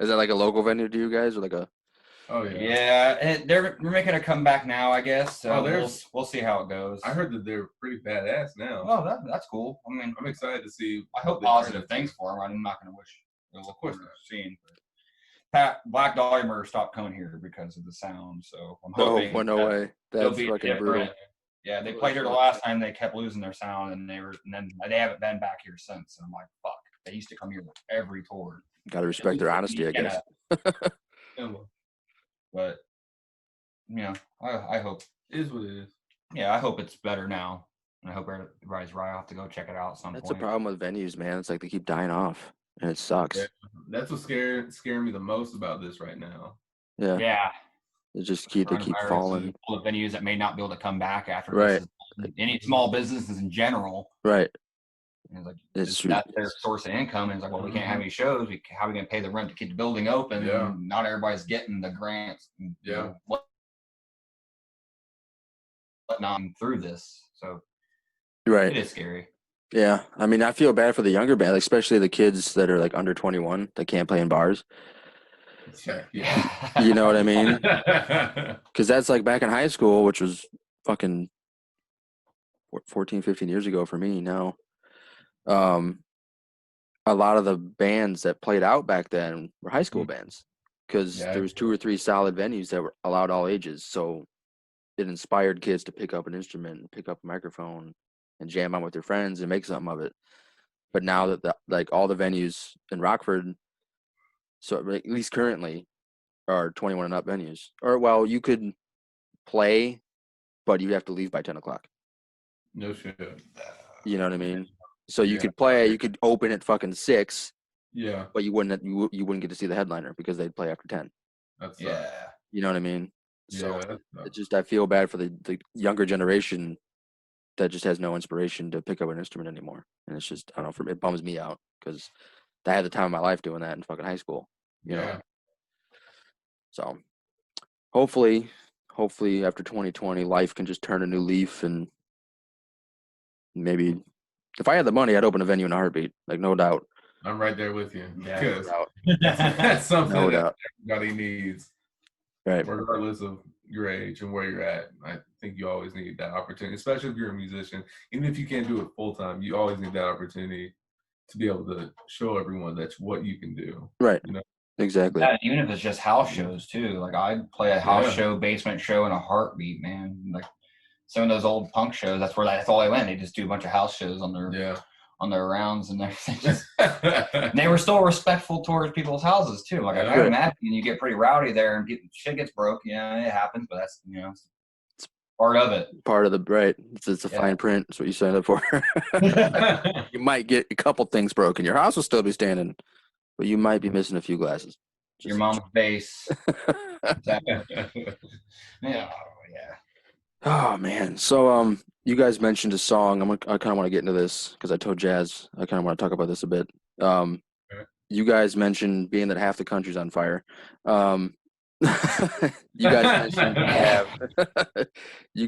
S2: Is that like a local venue to you guys, or like a?
S4: Oh yeah. Yeah, they're making a comeback now, I guess. So we'll see how it goes.
S3: I heard that they're pretty badass now.
S4: Oh, that's cool. I mean,
S3: I'm excited to see.
S4: I hope positive things for them. I'm not going to wish. Well, of course, scene. Black Dahlia stopped coming here because of the sound. So I'm hoping.
S2: No way. That's fucking different. Brutal.
S4: Yeah, they played here the last time. They kept losing their sound, and then they haven't been back here since. And I'm like, fuck. They used to come here every tour.
S2: Got to respect their honesty, I guess.
S4: But I hope
S3: it is what it is.
S4: Yeah, I hope it's better now, and I hope everybody's right off to go check it out at some point.
S2: That's the problem with venues, man. It's like they keep dying off, and it sucks.
S3: Yeah. That's what scaring me the most about this right now.
S2: Yeah.
S4: Yeah.
S2: They keep falling.
S4: All the venues that may not be able to come back after
S2: right.
S4: This. Any small businesses in general.
S2: Right.
S4: And it's like that's their source of income. And it's like, well, we can't have any shows. How are we going to pay the rent to keep the building open?
S3: Yeah.
S4: And not everybody's getting the grants.
S3: Yeah.
S4: Not through this. So
S2: right.
S4: It is scary.
S2: Yeah. I mean, I feel bad for the younger band, especially the kids that are like under 21 that can't play in bars.
S3: Yeah.
S2: You know what I mean? Because that's like back in high school, which was fucking 14, 15 years ago for me now. A lot of the bands that played out back then were high school bands because there was 2 or 3 solid venues that were allowed all ages. So it inspired kids to pick up an instrument and pick up a microphone and jam on with their friends and make something of it. But now that like all the venues in Rockford, so at least currently, are 21 and up venues. Or well, you could play, but you have to leave by 10 o'clock.
S3: No shit.
S2: You know what I mean? So you could play, you could open at fucking 6.
S3: Yeah.
S2: But you wouldn't get to see the headliner because they'd play after 10.
S3: That's
S2: you know what I mean? So
S3: yeah,
S2: it's just I feel bad for the younger generation that just has no inspiration to pick up an instrument anymore. And it's just I don't know, it bums me out because I had the time of my life doing that in fucking high school. You know. So hopefully after 2020 life can just turn a new leaf and maybe if I had the money I'd open a venue in a heartbeat, like no doubt.
S3: I'm right there with you.
S4: Yeah.
S3: Because that's something that everybody needs.
S2: Right.
S3: Regardless of your age and where you're at. I think you always need that opportunity, especially if you're a musician. Even if you can't do it full time, you always need that opportunity to be able to show everyone that's what you can do.
S2: Right.
S3: You know?
S2: Exactly.
S4: Yeah, even if it's just house shows too. Like I'd play a house show, basement show in a heartbeat, man. Like some of those old punk shows, that's all they went. They just do a bunch of house shows on their rounds and everything. And they were still respectful towards people's houses too. Like I can imagine you get pretty rowdy there and shit gets broke. Yeah, it happens, but that's it's part of it.
S2: Part of the right. It's a fine print. That's what you signed up for. You might get a couple things broken. Your house will still be standing, but you might be missing a few glasses.
S4: Your mom's bass. Yeah.
S2: Oh man. So you guys mentioned a song. I kind of want to get into this because I told Jazz I kind of want to talk about this a bit. You guys mentioned being that half the country's on fire. You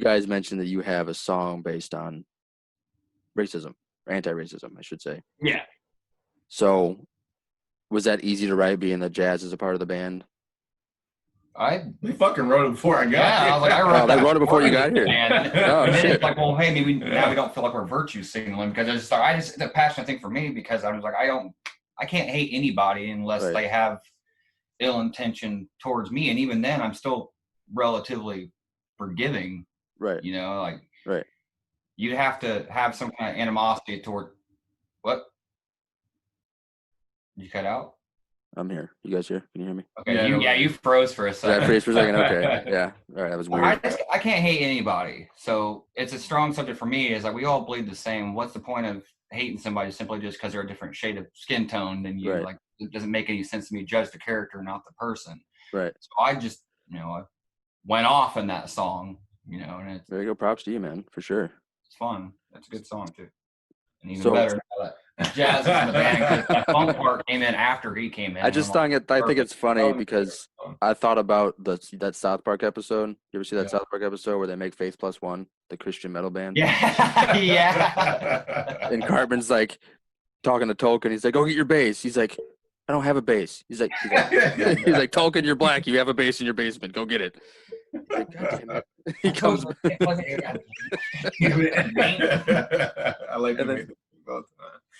S2: guys mentioned that you have a song based on racism, or anti-racism, I should say.
S4: Yeah.
S2: So was that easy to write being that Jazz is a part of the band?
S3: They fucking wrote it before I got here.
S4: I was like,
S2: they wrote it before you got here.
S4: Oh shit! It's like, well, hey, maybe now we don't feel like we're virtue signaling because it's the passionate thing for me because I was like, I can't hate anybody unless they have ill intention towards me, and even then, I'm still relatively forgiving.
S2: Right.
S4: You know, like
S2: right.
S4: You'd have to have some kind of animosity toward what? Did you cut out?
S2: I'm here. You guys here? Can you hear me?
S4: Okay. You froze for a second.
S2: I froze for a second. Okay. Yeah. All right. That was weird.
S4: I can't hate anybody. So it's a strong subject for me. Is like we all bleed the same. What's the point of hating somebody simply just because they're a different shade of skin tone than you? Right. Like it doesn't make any sense to me. Judge the character, not the person.
S2: Right.
S4: So I just I went off in that song. And it's,
S2: there you go. Props to you, man. For sure.
S4: It's fun. That's a good song too. And even better now that Jazz is in the band because that funk part came in after he came in.
S2: I think it's funny because I thought about that South Park episode. You ever see that South Park episode where they make Faith Plus One, the Christian metal band?
S4: Yeah. Yeah.
S2: And Cartman's like talking to Tolkien. He's like, "Go get your bass." He's like, "I don't have a bass." He's like, "Tolkien, you're black. You have a bass in your basement. Go get it." He's like, God damn it. He comes.
S3: I like
S2: it.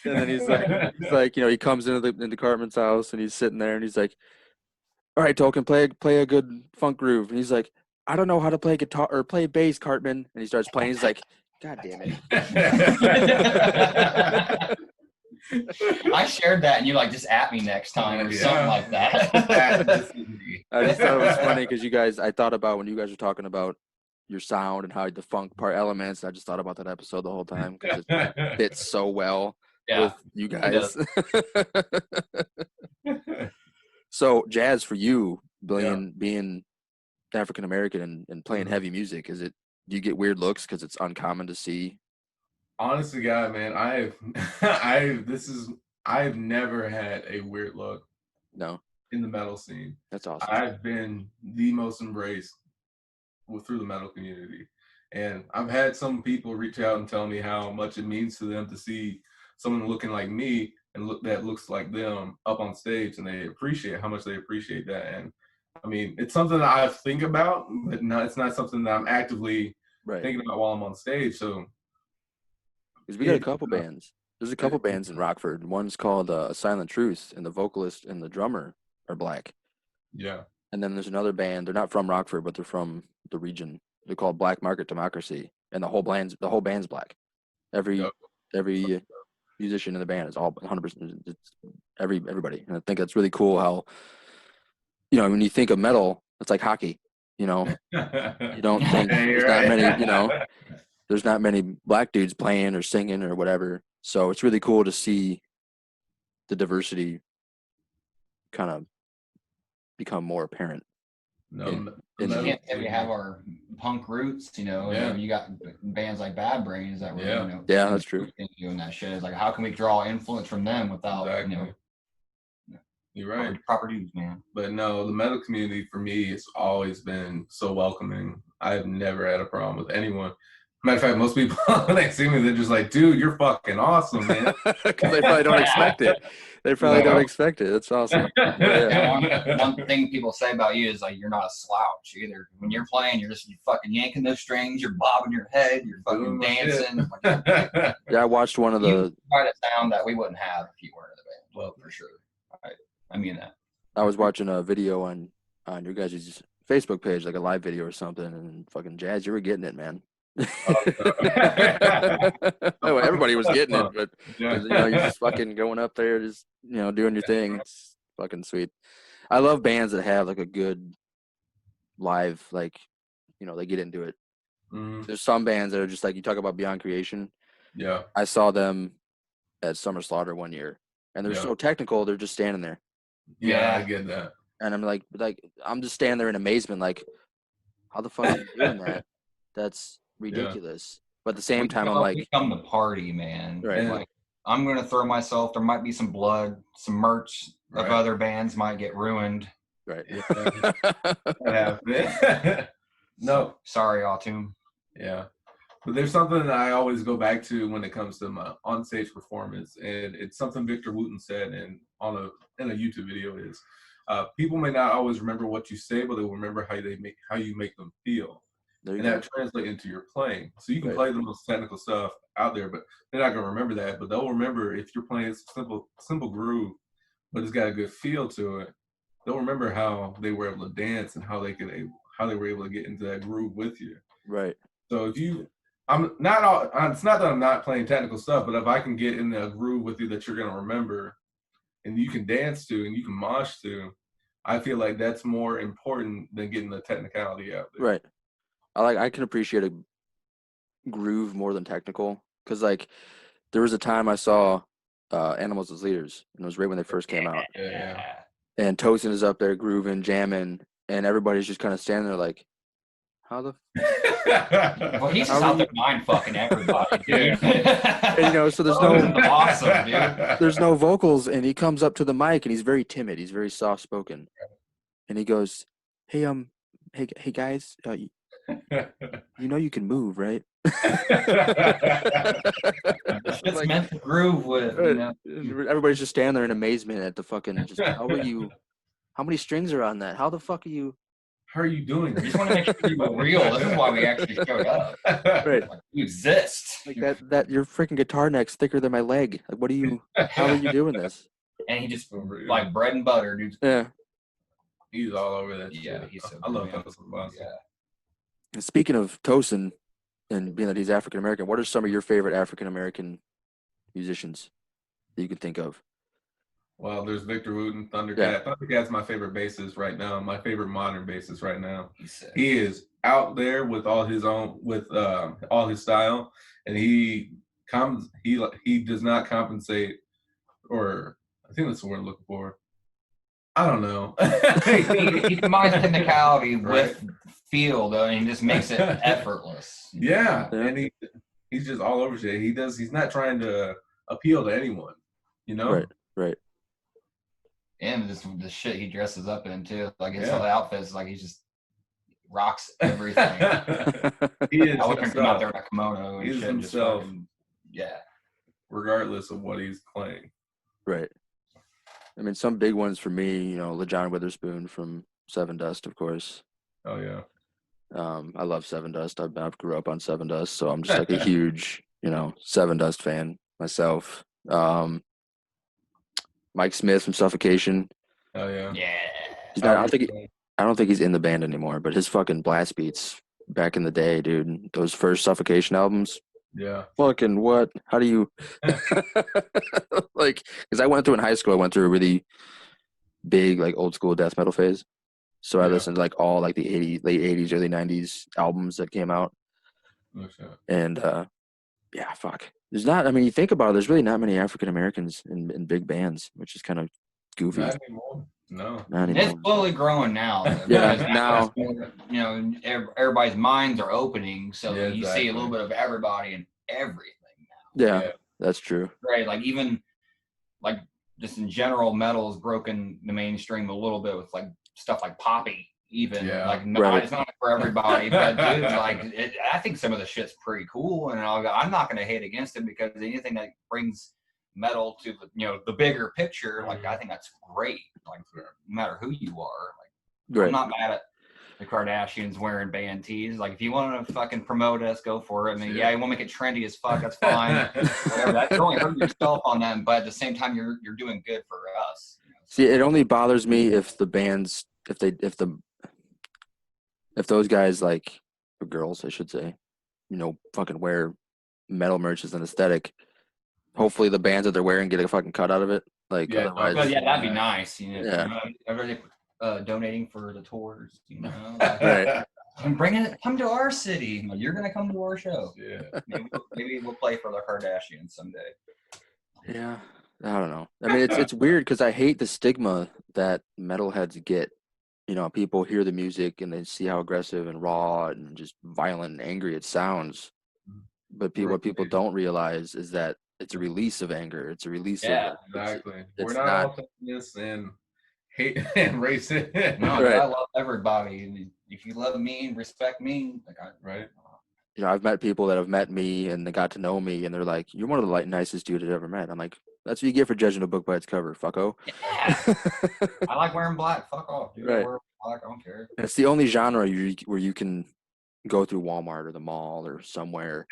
S2: And then he's like, he comes into Cartman's house and he's sitting there and he's like, "All right, Tolkien, play a good funk groove." And he's like, "I don't know how to play guitar or play bass, Cartman." And he starts playing. He's like, "God damn it."
S4: I shared that and you just at me next time or something like that.
S2: I just thought it was funny because I thought about when you guys were talking about your sound and how the funk part elements. I just thought about that episode the whole time because it fits so well with you guys. So Jazz, for you being African American and playing heavy music, do you get weird looks because it's uncommon to see?
S3: Honestly, God, man, I've never had a weird look.
S2: No.
S3: In the metal scene.
S2: That's awesome.
S3: I've been the most embraced through the metal community. And I've had some people reach out and tell me how much it means to them to see someone looking like me and that looks like them up on stage, and they appreciate how much they appreciate that. And I mean, it's something that I think about, but it's not something that I'm actively thinking about while I'm on stage. So
S2: because we got a couple bands. There's a couple bands in Rockford. One's called Silent Truth, and the vocalist and the drummer are black.
S3: Yeah.
S2: And then there's another band. They're not from Rockford, but they're from the region. They call it Black Market Democracy, and the whole band's black. Every musician in the band is all 100%. It's everybody, and I think that's really cool. How when you think of metal, it's like hockey. You don't think there's not many. There's not many black dudes playing or singing or whatever. So it's really cool to see the diversity kind of become more apparent.
S4: We can't say we have our punk roots, you got bands like Bad Brains that were,
S2: that's true.
S4: Doing that shit. It's like, how can we draw influence from them without,
S3: You're right.
S4: Proper dudes, man.
S3: But no, the metal community for me has always been so welcoming. I've never had a problem with anyone. Matter of fact, most people when they see me, they're just like, "Dude, you're fucking awesome, man."
S2: Because they probably don't expect it. Don't expect it. That's awesome.
S4: One thing people say about you is like you're not a slouch either. When you're playing, you're fucking yanking those strings, you're bobbing your head, you're fucking dancing.
S2: I watched one of the.
S4: Quite a sound that we wouldn't have if you weren't in the band. Well, for sure. I mean that.
S2: I was watching a video on your guys' Facebook page, like a live video or something, and fucking Jazz, you were getting it, man. Everybody was getting it, but you're just fucking going up there, just doing your thing. It's fucking sweet. I love bands that have like a good live, like they get into it. There's some bands that are just like, you talk about Beyond Creation.
S3: Yeah,
S2: I saw them at Summer Slaughter one year, and they're so technical. They're just standing there.
S3: Yeah, I get that.
S2: And I'm like I'm just standing there in amazement, like, how the fuck are you doing that? That's ridiculous. But at the same time, I'm like,
S4: become the party, man.
S2: Right.
S4: Like, I'm gonna throw myself. There might be some blood, some merch of other bands might get ruined.
S2: Right.
S3: No. Sorry, Autumn. Yeah. But there's something that I always go back to when it comes to my on-stage performance, and it's something Victor Wooten said in a YouTube video is, people may not always remember what you say, but they will remember how you make them feel. And that translates into your playing. So you can play the most technical stuff out there, but they're not going to remember that. But they'll remember if you're playing a simple groove, but it's got a good feel to it. They'll remember how they were able to dance and how they were able to get into that groove with you.
S2: Right.
S3: So it's not that I'm not playing technical stuff, but if I can get in a groove with you that you're going to remember and you can dance to and you can mosh to, I feel like that's more important than getting the technicality out there.
S2: Right. I can appreciate a groove more than technical, because like there was a time I saw Animals as Leaders, and it was right when they first came out.
S3: Yeah.
S2: And Tosin is up there grooving, jamming, and everybody's just kind of standing there like, how the
S4: well, he's just out there mind fucking everybody, dude.
S2: And, so there's no
S4: awesome, dude.
S2: There's no vocals, and he comes up to the mic and he's very timid. He's very soft spoken, and he goes, "Hey guys, you can move, right?"
S4: It's meant to groove with.
S2: Everybody's just standing there in amazement at the fucking. Just, how many strings are on that? How the fuck are you?
S3: How are you doing?
S4: We just want to make sure you were real. This is why we actually showed up.
S2: Right.
S4: Like, you exist.
S2: Like that your freaking guitar neck's thicker than my leg. Like, how are you doing this?
S4: And he just like bread and butter, dude.
S2: Yeah.
S3: He's all over that shit.
S4: Yeah, he's so
S3: I love
S4: good,
S3: Tosin.
S4: Yeah.
S2: And speaking of Tosin, and being that he's African American, what are some of your favorite African American musicians that you can think of?
S3: Well, there's Victor Wooten, Thundercat.
S2: Yeah.
S3: Thundercat's my favorite bassist right now. My favorite modern bassist right now. He is out there with all his style, and he does not compensate, or I think that's the word I'm looking for. I don't know.
S4: he combines technicality with feel, though, and he just makes it effortless.
S3: Yeah, and he's just all over shit. He's not trying to appeal to anyone,
S2: Right.
S4: And just the shit he dresses up in too, like his whole outfits, like he just rocks everything.
S3: He is
S4: I wouldn't come out there in a kimono and
S3: He's
S4: shit.
S3: himself. Regardless of what he's playing.
S2: Right. I mean, some big ones for me, LaJohn Witherspoon from Seven Dust, of course.
S3: Oh yeah.
S2: I love Seven Dust. I grew up on Seven Dust, so I'm just like a huge, Seven Dust fan myself. Mike Smith from Suffocation.
S3: Oh yeah.
S4: Yeah.
S2: I don't think he's in the band anymore, but his fucking blast beats back in the day, dude. Those first Suffocation albums.
S3: Yeah.
S2: Fucking what? How do you like? Because I went through in high school. I went through a really big like old school death metal phase. So I listened to like all like the late 80s, early 90s albums that came out. And yeah, fuck. There's not. I mean, you think about it. There's really not many African Americans in big bands, which is kind of goofy.
S3: Not anymore. No.
S2: Not anymore.
S4: It's slowly growing now.
S2: Yeah, now.
S4: You know, everybody's minds are opening, so you see a little bit of everybody and everything now.
S2: Yeah, that's true.
S4: Right, like even like just in general, metal has broken the mainstream a little bit with like stuff like Poppy. Even like it's not for everybody, but dude, like I think some of the shit's pretty cool, and I'm not gonna hate against it because anything that brings metal to the bigger picture, like I think that's great. Like no matter who you are, like I'm not mad at the Kardashians wearing band tees. Like if you want to fucking promote us, go for it. I mean, you want to make it trendy as fuck, that's fine. Whatever. That's only hurting yourself on them, but at the same time, you're doing good for us.
S2: See, it only bothers me if the bands, if those guys, like, or girls, I should say, fucking wear metal merch as an aesthetic. Hopefully the bands that they're wearing get a fucking cut out of it. Like, otherwise,
S4: that'd be nice. Everybody donating for the tours,
S2: right.
S4: And come to our city. You're gonna come to our show. Yeah. Maybe we'll play for the Kardashians someday.
S2: Yeah, I don't know. I mean, it's weird because I hate the stigma that metalheads get. People hear the music and they see how aggressive and raw and just violent and angry it sounds. But what people don't realize is that it's a release of anger. It's a release of
S3: exactly. We're not all feminists and hate and racist.
S4: No, I love everybody. And if you love me and respect me,
S2: I've met people that have met me and they got to know me and they're like, "You're one of the nicest dudes I've ever met." I'm like, "That's what you get for judging a book by its cover, fucko."
S4: Yeah. I like wearing black. Fuck off, dude.
S2: Right.
S4: I wear black. I don't care.
S2: It's the only genre where you can go through Walmart or the mall or somewhere,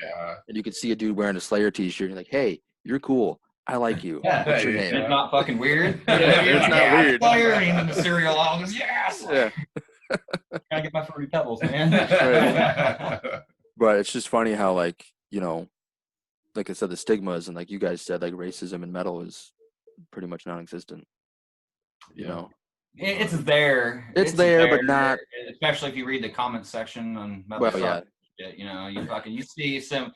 S2: and you can see a dude wearing a Slayer t-shirt and you're like, "Hey, you're cool. I like you. What's your name?"
S4: It's not fucking weird.
S2: It's not weird.
S4: Slayer and the cereal albums. Yes.
S2: Yeah.
S4: Gotta get my Fruity Pebbles, man.
S2: Right. But it's just funny how, like I said, the stigmas and like you guys said, like racism in metal is pretty much non-existent.
S4: It's there.
S2: It's there, but not.
S4: Especially if you read the comment section on metal stuff. You see the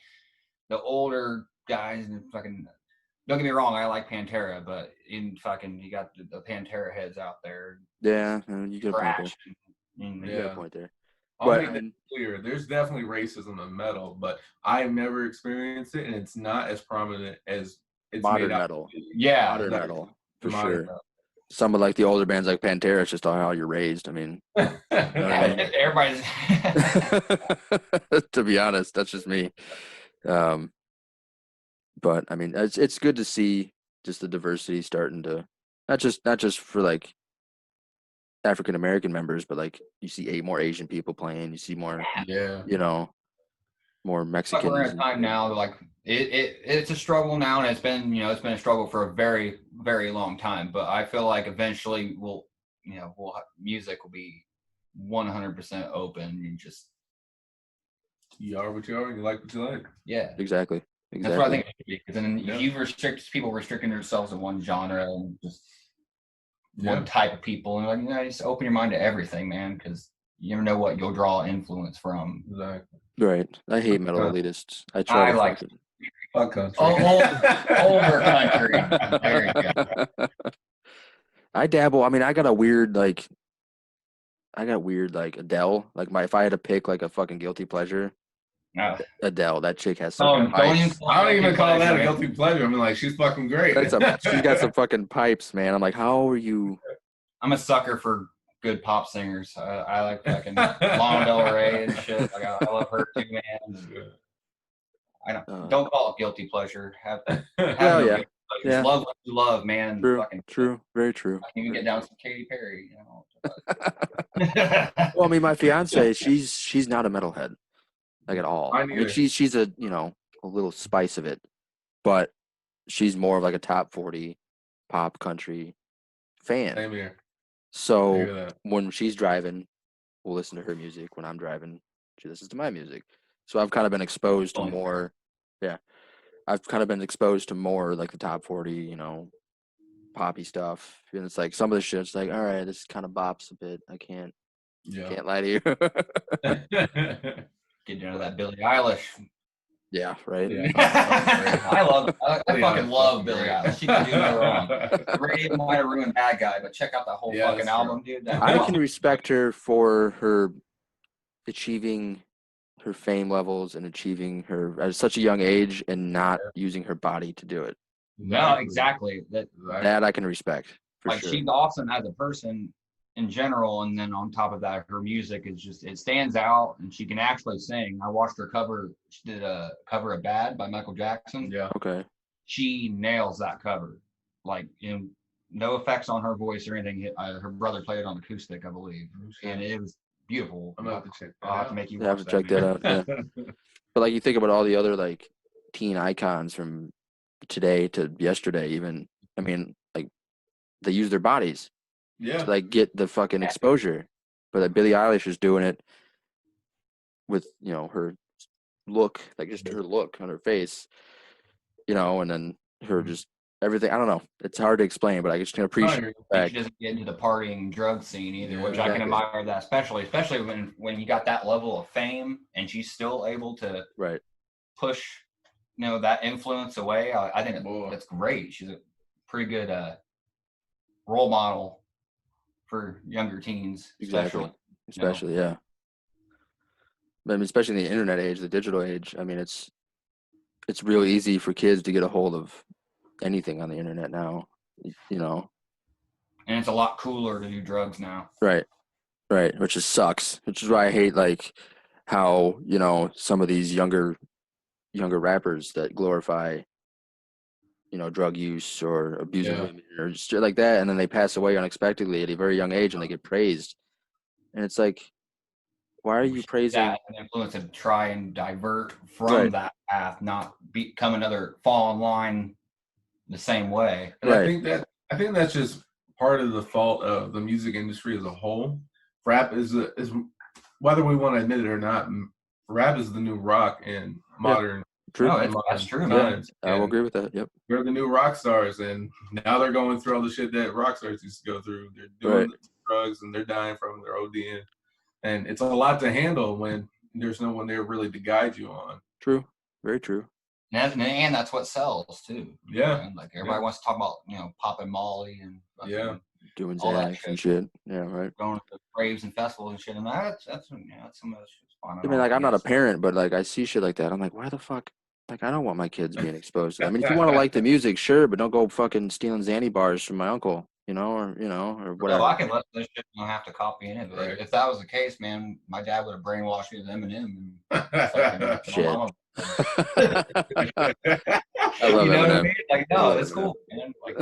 S4: older guys and fucking. Don't get me wrong, I like Pantera, but you got the Pantera heads out there.
S2: Yeah, you get a point there. You get a point there. But
S3: clear, there's definitely racism in metal, but I've never experienced it, and it's not as prominent as it's
S2: modern
S3: made out
S2: metal.
S4: Yeah,
S2: modern metal for sure. Some of like the older bands like Pantera, it's just how you're raised. I mean,
S4: everybody's.
S2: To be honest, that's just me. But I mean, it's good to see just the diversity starting to not just for like African American members, but like you see more Asian people playing. You see more, more Mexicans.
S4: We're in a time now, like it's a struggle now, and it's been a struggle for a very, very long time. But I feel like eventually music will be 100% open and just.
S3: You are what you are. You like what you like.
S4: Yeah,
S2: exactly.
S4: That's what I think it should be. Because then if you people restricting themselves to one genre and just one type of people, and just open your mind to everything, man. Because you never know what you'll draw influence from.
S3: Exactly.
S2: Right. I hate metal elitists. I
S3: like fuck country.
S4: Older country. There you go.
S2: I dabble. I mean, I got weird like Adele. Like if I had to pick like a fucking guilty pleasure. Adele, that chick has some pipes.
S3: I don't even call that a guilty pleasure. I mean, like, she's fucking great.
S2: She's got some fucking pipes, man. I'm like, how are you?
S4: I'm a sucker for good pop singers. I like fucking Lana Del Rey and shit. Like, I love her too, man. I don't call it guilty pleasure. Love what you love, man.
S2: True, very true.
S4: I can even get down some Katy Perry.
S2: Well, I mean, my fiance, she's not a metalhead. Like at all. I mean, she's a a little spice of it, but she's more of like a top 40 pop country fan.
S3: Same here.
S2: So when she's driving, we'll listen to her music. When I'm driving, she listens to my music. So I've kind of been exposed to more. Yeah, I've kind of been exposed to more like the top 40, you know, poppy stuff. And it's like some of the shit's like, all right, this kind of bops a bit. I can't lie to you.
S4: Getting into that Billie Eilish.
S2: Yeah, right.
S3: Yeah.
S4: I fucking love Billie Eilish. She can do no wrong. The radio might have ruined Bad Guy, but check out that whole fucking album, dude.
S2: I can respect her for her achieving her fame levels and achieving her at such a young age and not using her body to do it.
S4: No, exactly.
S2: That I can respect. For sure.
S4: She's awesome as a person in general, and then on top of that, her music is just, it stands out, and she can actually sing. I watched her she did a cover of Bad by Michael Jackson.
S3: Yeah.
S2: Okay.
S4: She nails that cover. Like, you know, no effects on her voice or anything. Her brother played it on acoustic, I believe, and it was beautiful.
S3: I'm about to check that
S4: I'll have
S3: out.
S4: to make you
S2: I have to check that out. Yeah. But like you think about all the other like teen icons from today to yesterday, even. I mean, like they use their bodies to like get the fucking exposure. But like Billie Eilish is doing it with, you know, her look, like just her look on her face, you know, and then her just everything. I don't know. It's hard to explain, but I just can appreciate the fact.
S4: She doesn't get into the partying drug scene either, which
S2: exactly.
S4: I can admire that, especially when you got that level of fame and she's still able to push, you know, that influence away. I think that's great. She's a pretty good role model for younger teens,
S2: especially yeah. But I mean, especially in the internet age, the digital age. I mean, it's real easy for kids to get a hold of anything on the internet now, you know.
S4: And it's a lot cooler to do drugs now.
S2: Right, which just sucks. Which is why I hate like how, you know, some of these younger rappers that glorify, you know, drug use or abusing women or just like that, and then they pass away unexpectedly at a very young age and they get praised. And it's like, why are you praising
S4: that influence to try and divert from that path, not become another fall in line the same way?
S3: And I think that's just part of the fault of the music industry as a whole. Rap is whether we want to admit it or not, rap is the new rock in modern.
S2: True.
S4: That's true, man.
S2: I will agree with that. Yep.
S3: They're the new rock stars, and now they're going through all the shit that rock stars used to go through. They're doing drugs and they're dying from their ODing. And it's a lot to handle when there's no one there really to guide you on.
S2: True. Very true.
S4: And that's what sells too.
S3: Yeah.
S4: You know? Like everybody wants to talk about, you know, popping Molly and
S2: doing Xanax and shit. Yeah, right.
S4: Going to raves and festivals and shit. And that's some of that shit's fun.
S2: I mean, like, I'm not a parent, but like I see shit like that. I'm like, why the fuck? Like, I don't want my kids being exposed to that. I mean, if you want to like the music, sure, but don't go fucking stealing Xanny bars from my uncle, or whatever.
S4: Well, I can let this shit, don't have to copy in it. But if that was the case, man, my dad would have brainwashed me with Eminem. And
S2: shit.
S4: I
S2: love
S4: Eminem.
S2: what
S4: I mean? Like, no, it's cool, man. Like,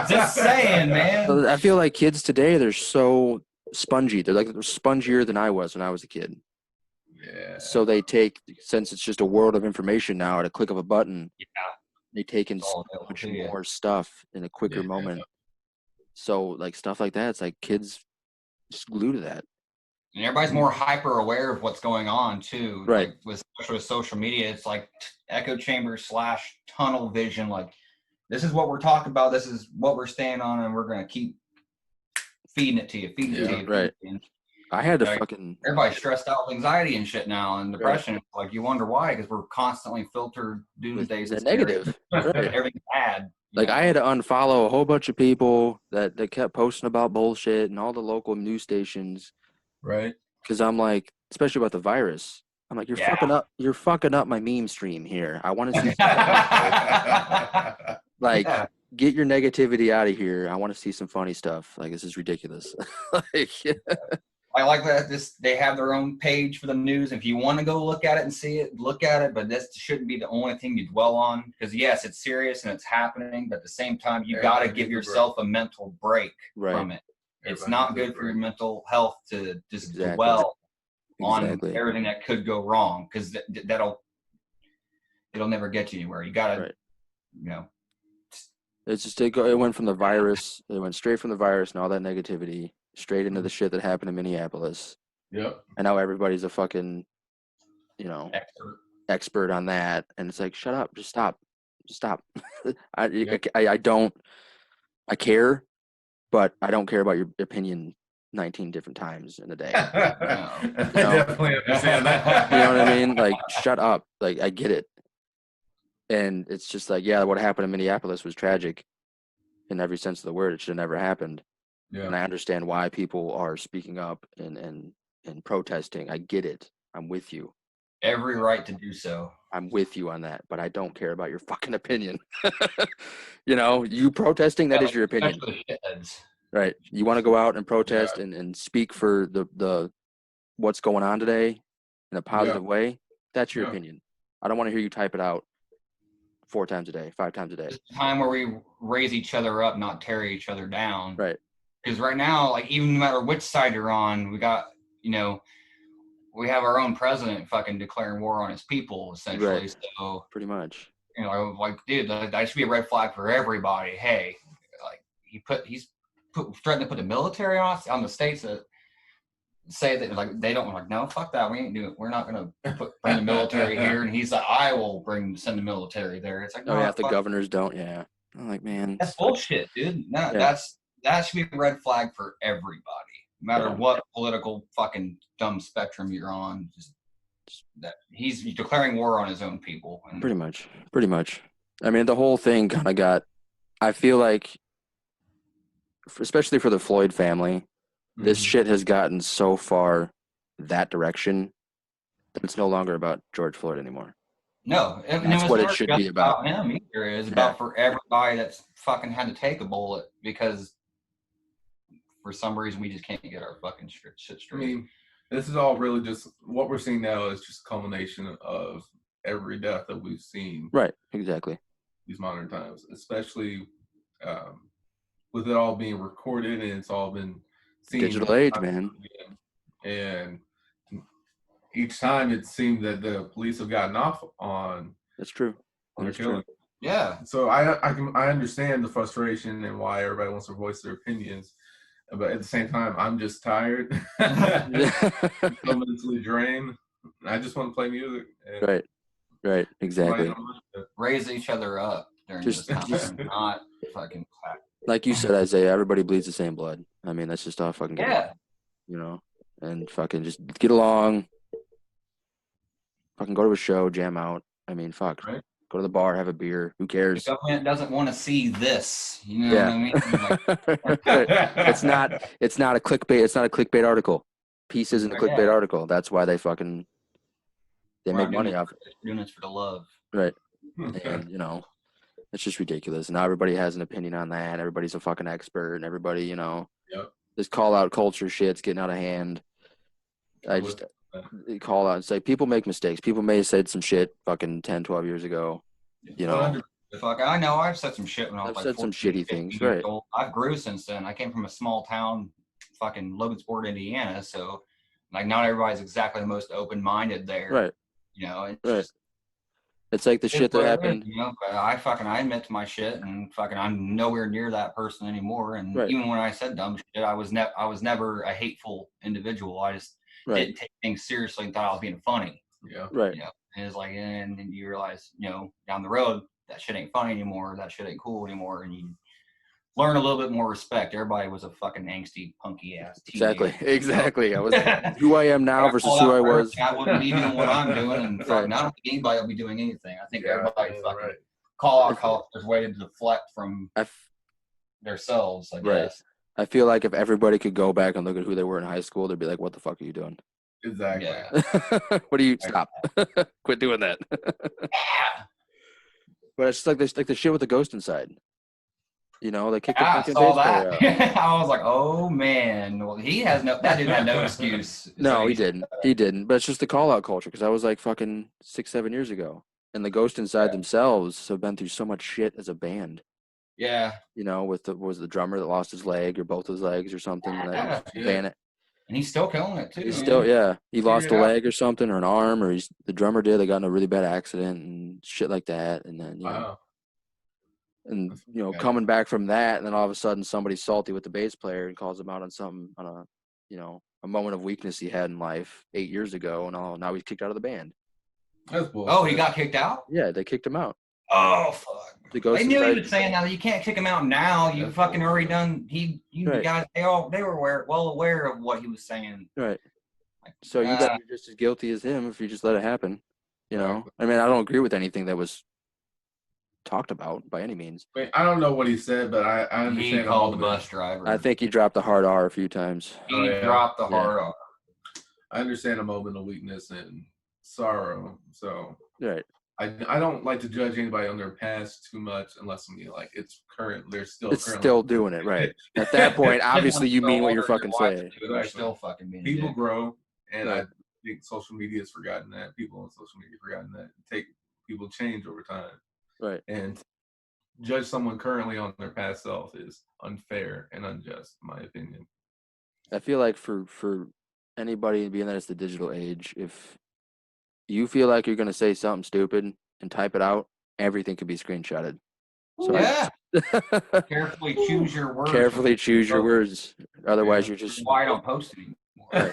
S4: just saying, man.
S2: I feel like kids today, they're so spongy. They're spongier than I was when I was a kid.
S3: Yeah.
S2: So they take, since it's just a world of information now at a click of a button, they take in so much more stuff in a quicker moment. So like stuff like that, it's like kids just glue to that.
S4: And everybody's more hyper aware of what's going on too.
S2: Right.
S4: Like especially with social media, it's like echo chamber / tunnel vision. Like, this is what we're talking about. This is what we're staying on, and we're gonna keep feeding it to you.
S2: Right. I had to fucking.
S4: Everybody's stressed out with anxiety and shit now, and depression. Right. Like, you wonder why, because we're constantly filtered doomsday.
S2: The negative. Right.
S4: Everything's bad.
S2: Like, I had to unfollow a whole bunch of people that kept posting about bullshit and all the local news stations.
S3: Right.
S2: Because I'm like, especially about the virus. I'm like, you're fucking up my meme stream here. I want to see. Like, get your negativity out of here. I want to see some funny stuff. Like, this is ridiculous.
S4: I like that they have their own page for the news. If you want to go look at it and see it, look at it. But this shouldn't be the only thing you dwell on. Because, yes, it's serious and it's happening. But at the same time, you got to give yourself a mental break from it. It's not good for your mental health to just dwell on everything that could go wrong. Because it'll never get you anywhere. You got to,
S2: It's just it went from the virus. It went straight from the virus and all that negativity straight into the shit that happened in Minneapolis.
S3: Yep.
S2: And now everybody's a fucking, expert on that. And it's like, shut up, just stop. I don't. I care, but I don't care about your opinion 19 different times in a day.
S3: I definitely understand that.
S2: You know what I mean? Like, shut up. Like, I get it. And it's just like, yeah, what happened in Minneapolis was tragic in every sense of the word. It should have never happened. Yeah. And I understand why people are speaking up and protesting. I get it. I'm with you.
S4: Every right to do so.
S2: I'm with you on that, but I don't care about your fucking opinion. You protesting, that is your opinion. Right. You want to go out and protest and speak for the what's going on today in a positive way, that's your opinion. I don't want to hear you type it out 4 times a day, 5 times a day.
S4: It's a time where we raise each other up, not tear each other down.
S2: Right.
S4: Because right now, like, even no matter which side you're on, we got, we have our own president fucking declaring war on his people, essentially.
S2: Right.
S4: So
S2: pretty much.
S4: Like, dude, that should be a red flag for everybody. Hey, like, he's threatening to put the military on the states that say that, like, they don't, like, no, fuck that, we ain't doing it. We're not gonna bring the military here. And he's like, I will send the military there. It's like, no,
S2: if the governors don't, I'm like, man,
S4: that's bullshit, dude. No, that should be a red flag for everybody. No matter what political fucking dumb spectrum you're on, just that he's declaring war on his own people.
S2: Pretty much. I mean, the whole thing kind of I feel like, especially for the Floyd family, this shit has gotten so far that direction that it's no longer about George Floyd anymore.
S4: No,
S2: that's what it should be about.
S4: Him either. It's about for everybody that's fucking had to take a bullet because for some reason we just can't get our fucking shit straight.
S3: I mean, this is all really just what we're seeing now is just culmination of every death that we've seen.
S2: Right, exactly.
S3: These modern times, especially with it all being recorded and it's all been seen.
S2: Digital age, man.
S3: And each time it seemed that the police have gotten off on.
S2: That's true.
S3: That's true.
S4: Yeah.
S3: So I understand the frustration and why everybody wants to voice their opinions. But at the same time, I'm just tired. I'm mentally drained. I just want to play music.
S2: Right. Exactly.
S4: Raise each other up during this time. Not fucking clap.
S2: Like you said, Isaiah, everybody bleeds the same blood. I mean, that's just all fucking good. And fucking just get along. Fucking go to a show, jam out. I mean, fuck. Right. Go to the bar, have a beer. Who cares?
S4: The government doesn't want to see this. You know what I mean?
S2: It's not a clickbait. It's not a clickbait article. Peace isn't a clickbait article. That's why they make money off it.
S4: Doing this for the love.
S2: Right. And it's just ridiculous. Now everybody has an opinion on that. Everybody's a fucking expert, and everybody, this call out culture shit's getting out of hand. I just call out and say people make mistakes. People may have said some shit fucking 10, 12 years ago.
S4: Fuck, I know I've said some shit when I was
S2: I've said some shitty things, right?
S4: I've grew since then. I came from a small town, fucking Logansport, Indiana. So, like, not everybody's exactly the most open minded there,
S2: right? It's like the shit that happened.
S4: But I admit to my shit, and fucking I'm nowhere near that person anymore. And even when I said dumb shit, I was never a hateful individual. I just didn't take things seriously and thought I was being funny.
S3: Yeah.
S2: Right.
S4: And it's like, and then you realize, down the road, that shit ain't funny anymore. That shit ain't cool anymore. And you learn a little bit more respect. Everybody was a fucking angsty, punky ass teenager.
S2: Exactly. I was who I am now versus who I was.
S4: I wouldn't be doing what I'm doing, and fucking, I don't think anybody will be doing anything. I think everybody fucking call out culture is waiting to deflect from themselves, I guess.
S2: I feel like if everybody could go back and look at who they were in high school, they'd be like, "What the fuck are you doing?"
S3: Exactly.
S4: Yeah.
S2: What do you stop? Quit doing that. But it's just like the shit with the ghost inside. They kicked the fucking bass player out.
S4: I was like, oh man. Well, that dude had no excuse.
S2: No, he didn't. He didn't. But it's just the call out culture because I was like fucking 6-7 years ago, and the ghost inside themselves have been through so much shit as a band.
S4: Yeah.
S2: With the drummer that lost his leg or both his legs or something.
S4: And he's still killing it too.
S2: He's still, he lost a leg or something or an arm, or the drummer did. They got in a really bad accident and shit like that. And then, And, coming back from that, and then all of a sudden somebody's salty with the bass player and calls him out on something, on a moment of weakness he had in life 8 years ago, and now he's kicked out of the band.
S3: That's bullshit.
S4: Oh, he got kicked out?
S2: Yeah, they kicked him out.
S4: Oh, fuck. They knew he was saying that. You can't kick him out now. You fucking already done.
S2: Right.
S4: Guys, they were well aware of what he was saying.
S2: Right. So you guys are just as guilty as him if you just let it happen. I mean, I don't agree with anything that was talked about by any means.
S3: I don't know what he said, but I understand.
S4: He called the bus driver.
S2: I think he dropped the hard R a few times.
S4: He dropped the hard R.
S3: I understand a moment of weakness and sorrow. So
S2: right.
S3: I don't like to judge anybody on their past too much unless it's current. They're still
S2: doing it, right? At that point, obviously you mean what you're fucking saying.
S3: They're
S4: still fucking mean.
S3: People grow, and I think social media has forgotten that. People on social media have forgotten that. People change over time.
S2: Right.
S3: And judge someone currently on their past self is unfair and unjust, in my opinion.
S2: I feel like for anybody, being that it's the digital age, if you feel like you're going to say something stupid and type it out, everything could be screenshotted. So
S4: yeah. Carefully choose your words.
S2: Carefully choose your words. Otherwise, you're just...
S4: That's why I don't post anymore. Right.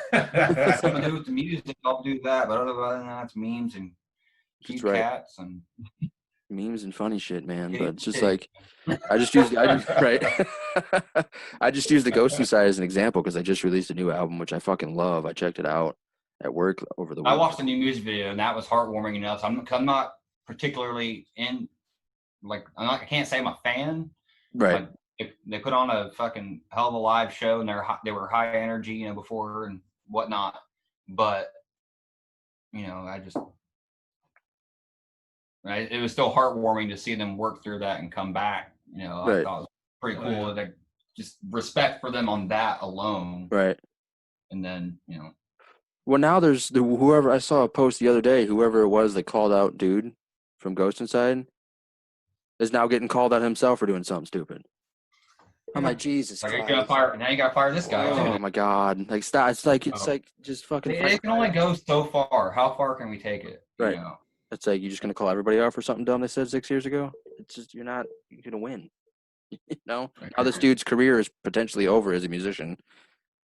S4: Something to do with the music, I'll do that. But other than that, it's memes and cute cats and...
S2: memes and funny shit, man. But it's just like I just use the Ghost Inside as an example because I just released a new album which I fucking love. I checked it out at work over the weekend.
S4: I watched the new music video and that was heartwarming enough. I'm not particularly I can't say I'm a fan.
S2: Right.
S4: They put on a fucking hell of a live show and they were high energy, before and whatnot. But it was still heartwarming to see them work through that and come back. I thought it was pretty cool. Like, just respect for them on that alone.
S2: Right.
S4: And then,
S2: Well, now there's whoever I saw a post the other day, whoever it was that called out dude from Ghost Inside is now getting called out himself for doing something stupid. I'm like, Jesus Christ.
S4: Now you gotta fire this guy.
S2: Oh my God. Like, stop. It's like just fucking.
S4: It can only go so far. How far can we take it?
S2: Right. It's like you're just gonna call everybody out for something dumb they said 6 years ago. It's just you're gonna win. Now this dude's career is potentially over as a musician,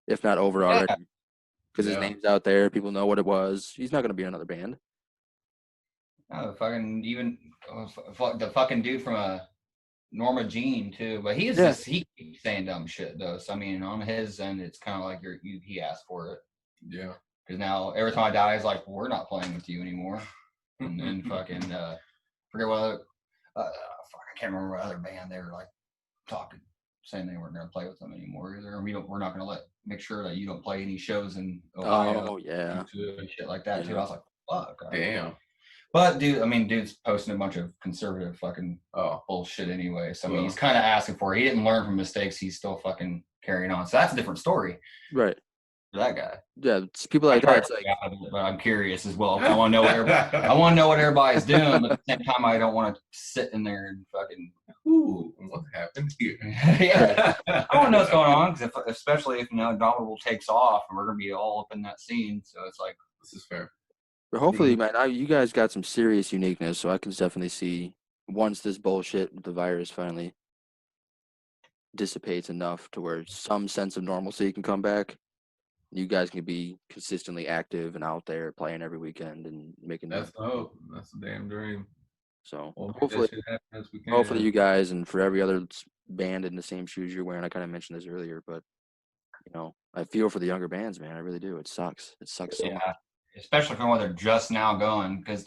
S2: if not over already, because his name's out there. People know what it was. He's not gonna be in another band.
S4: Oh, the fucking dude from Norma Jean too, but he keeps saying dumb shit though. So I mean, on his end, it's kind of like he asked for it.
S3: Yeah.
S4: Because now every time I die, he's like, "We're not playing with you anymore." And then fucking forget what I can't remember what other band they were like talking, saying they weren't going to play with them anymore either. We're not going to make sure that you don't play any shows in Ohio.
S2: Oh yeah,
S4: and shit like that too. I was like, fuck.
S3: Damn.
S4: But dude's posting a bunch of conservative fucking bullshit anyway. So I mean, he's kind of asking for it. He didn't learn from mistakes. He's still fucking carrying on. So that's a different story.
S2: Right.
S4: For that guy.
S2: Yeah, it's people like that. It's like,
S4: but I'm curious as well. I want to know what everybody's doing, but at the same time, I don't want to sit in there and fucking.
S3: Ooh, what happened here?
S4: Yeah, I want to know what's going on, especially if Indomitable takes off and we're gonna be all up in that scene. So it's like
S3: this is fair.
S2: But hopefully, man, you guys got some serious uniqueness, so I can definitely see once this bullshit with the virus finally dissipates enough to where some sense of normalcy can come back. You guys can be consistently active and out there playing every weekend and making.
S3: That's the hope. That's the damn dream.
S2: So hopefully you guys, and for every other band in the same shoes you're wearing, I kind of mentioned this earlier, but I feel for the younger bands, man. I really do. It sucks. It sucks so much.
S4: Especially when they're just now going, because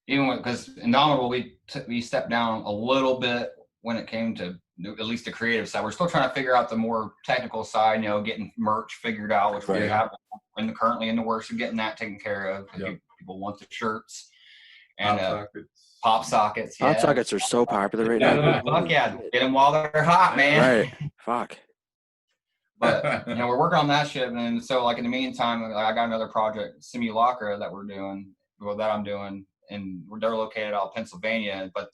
S4: Indomitable, we stepped down a little bit when it came to at least the creative side. We're still trying to figure out the more technical side, getting merch figured out, which we have currently in the works of getting that taken care of. People want the shirts and pop sockets.
S2: Pop sockets are so popular right now.
S4: Fuck yeah, get them while they're hot, man.
S2: Right. Fuck.
S4: But we're working on that shit, and so in the meantime, I got another project, Simulacra, that I'm doing, and they're located out of Pennsylvania, but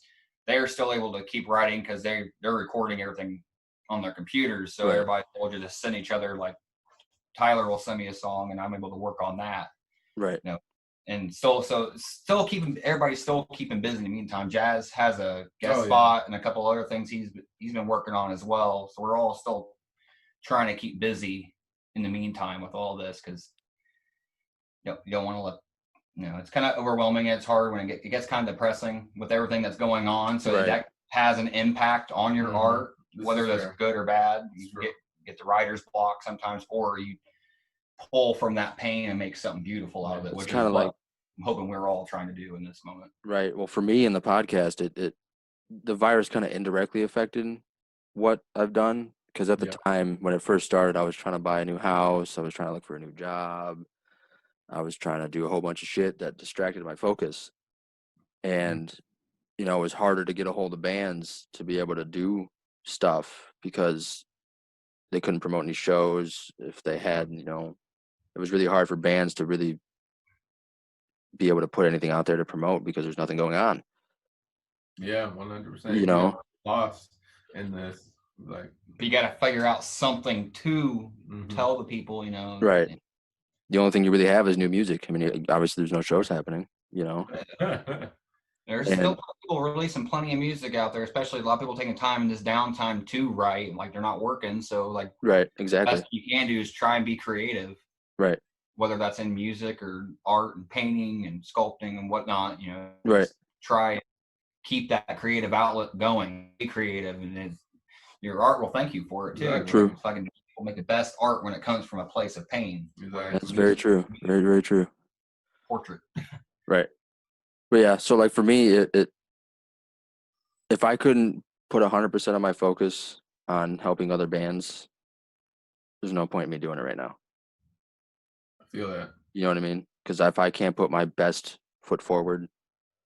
S4: they're still able to keep writing because they're recording everything on their computers. So everybody will just send each other, like Tyler will send me a song, and I'm able to work on that.
S2: Right.
S4: and still keeping busy in the meantime. Jazz has a guest spot and a couple other things he's been working on as well. So we're all still trying to keep busy in the meantime with all this, because you don't want to let, it's kind of overwhelming. It's hard when it gets kind of depressing with everything that's going on. So that has an impact on your art, whether that's good or bad. You get the writer's block sometimes, or you pull from that pain and make something beautiful out of it, which is what I'm hoping we're all trying to do in this moment.
S2: Right. Well, for me in the podcast, the virus kind of indirectly affected what I've done, because at the time when it first started, I was trying to buy a new house. I was trying to look for a new job. I was trying to do a whole bunch of shit that distracted my focus. And, it was harder to get a hold of bands to be able to do stuff because they couldn't promote any shows. If they had, it was really hard for bands to really be able to put anything out there to promote because there's nothing going on.
S3: Yeah, 100%. Lost in this. Like,
S4: but you got to figure out something to tell the people,
S2: Right. The only thing you really have is new music. I mean, obviously there's no shows happening,
S4: There's still people releasing plenty of music out there, especially a lot of people taking time in this downtime to write, like they're not working. So like,
S2: right, exactly.
S4: The best you can do is try and be creative.
S2: Right.
S4: Whether that's in music or art and painting and sculpting and whatnot,
S2: right.
S4: Try and keep that creative outlet going. Be creative, and your art will thank you for it too.
S2: Exactly. True.
S4: Fucking people make the best art when it comes from a place of pain.
S3: Exactly.
S2: That's very true. Very, very true.
S4: Portrait.
S2: Right. But yeah, so like for me, if I couldn't put 100% of my focus on helping other bands, there's no point in me doing it right now.
S3: I feel that.
S2: You know what I mean? Because if I can't put my best foot forward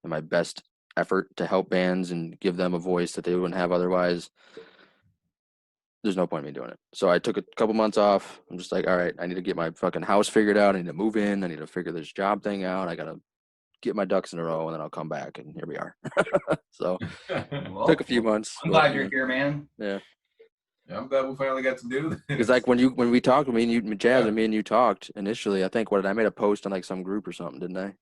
S2: and my best effort to help bands and give them a voice that they wouldn't have otherwise, there's no point in me doing it. So I took a couple months off. I'm just like, all right, I need to get my fucking house figured out. I need to move in. I need to figure this job thing out. I got to get my ducks in a row, and then I'll come back, and here we are. So took a few months.
S4: I'm glad you're here, man.
S2: Yeah.
S3: Yeah, I'm glad we finally got to do this.
S2: It's like when we talked, me and you, Jazz, and me and you talked initially. I think I made a post on like some group or something, didn't I?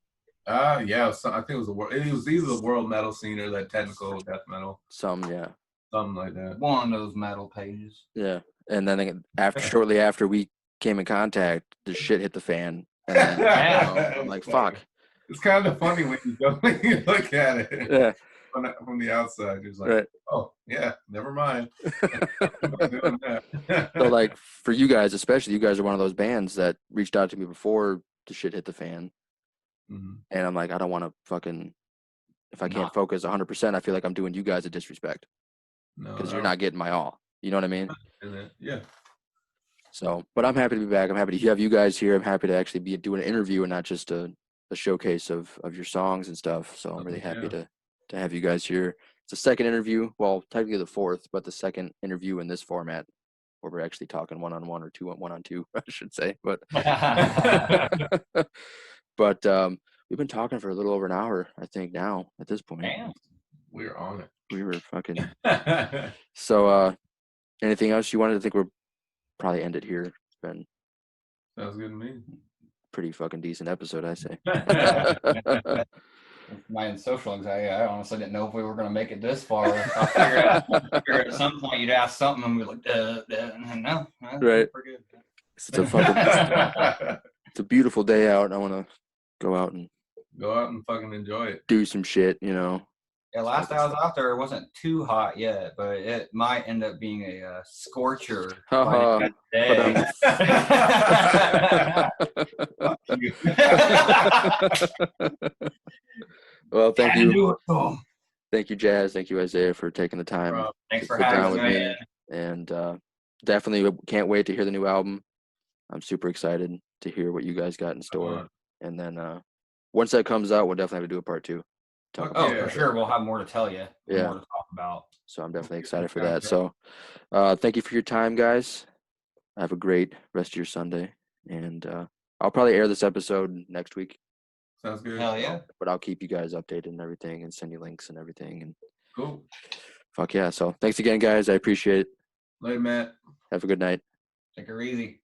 S3: Yeah. I think it was either the world metal scene or that technical death metal.
S2: Something
S3: like that.
S4: One of those metal pages.
S2: Yeah, and then shortly after we came in contact, the shit hit the fan. And then, I'm like, fuck.
S3: It's kind of funny when you look at it.
S2: Yeah.
S3: From the outside, you're like,
S2: right.
S3: Oh yeah, never mind.
S2: So like for you guys, especially, you guys are one of those bands that reached out to me before the shit hit the fan, and I'm like, I don't want to fucking, if I can't focus 100%, I feel like I'm doing you guys a disrespect because you're not getting my all. You know what I mean?
S3: Yeah.
S2: So, but I'm happy to be back. I'm happy to have you guys here. I'm happy to actually be doing an interview and not just a showcase of your songs and stuff. So I'm really happy to have you guys here. It's the second interview, well, technically the fourth, but the second interview in this format where we're actually talking one-on-one or one-on-two, I should say. But but we've been talking for a little over an hour, I think, now at this point.
S4: Damn.
S3: We're on it.
S2: We were fucking so anything else you wanted? I think we'll probably end it here. It's been
S3: sounds good to me.
S2: Pretty fucking decent episode, I say.
S4: My social anxiety, I honestly didn't know if we were going to make it this far. I figured at some point you'd ask something and we'd be like, no.
S2: Right.
S4: We're good.
S2: It's a beautiful day out. I want to go out and
S3: fucking enjoy it.
S2: Do some shit,
S4: Yeah, last I was out there, it wasn't too hot yet, but it might end up being a scorcher. Day.
S2: Well, thank you. Thank you, Jazz. Thank you, Isaiah, for taking the time.
S4: Thanks for having me.
S2: And definitely can't wait to hear the new album. I'm super excited to hear what you guys got in store. And then once that comes out, we'll definitely have to do a part 2.
S4: For sure. We'll have more to tell you.
S2: Yeah.
S4: More to talk about.
S2: So I'm definitely excited for that. So thank you for your time, guys. Have a great rest of your Sunday. And I'll probably air this episode next week.
S3: Sounds good.
S4: Hell yeah.
S2: But I'll keep you guys updated and everything and send you links and everything. And
S3: cool.
S2: Fuck yeah. So thanks again, guys. I appreciate it.
S3: Later, Matt.
S2: Have a good night.
S4: Take her easy.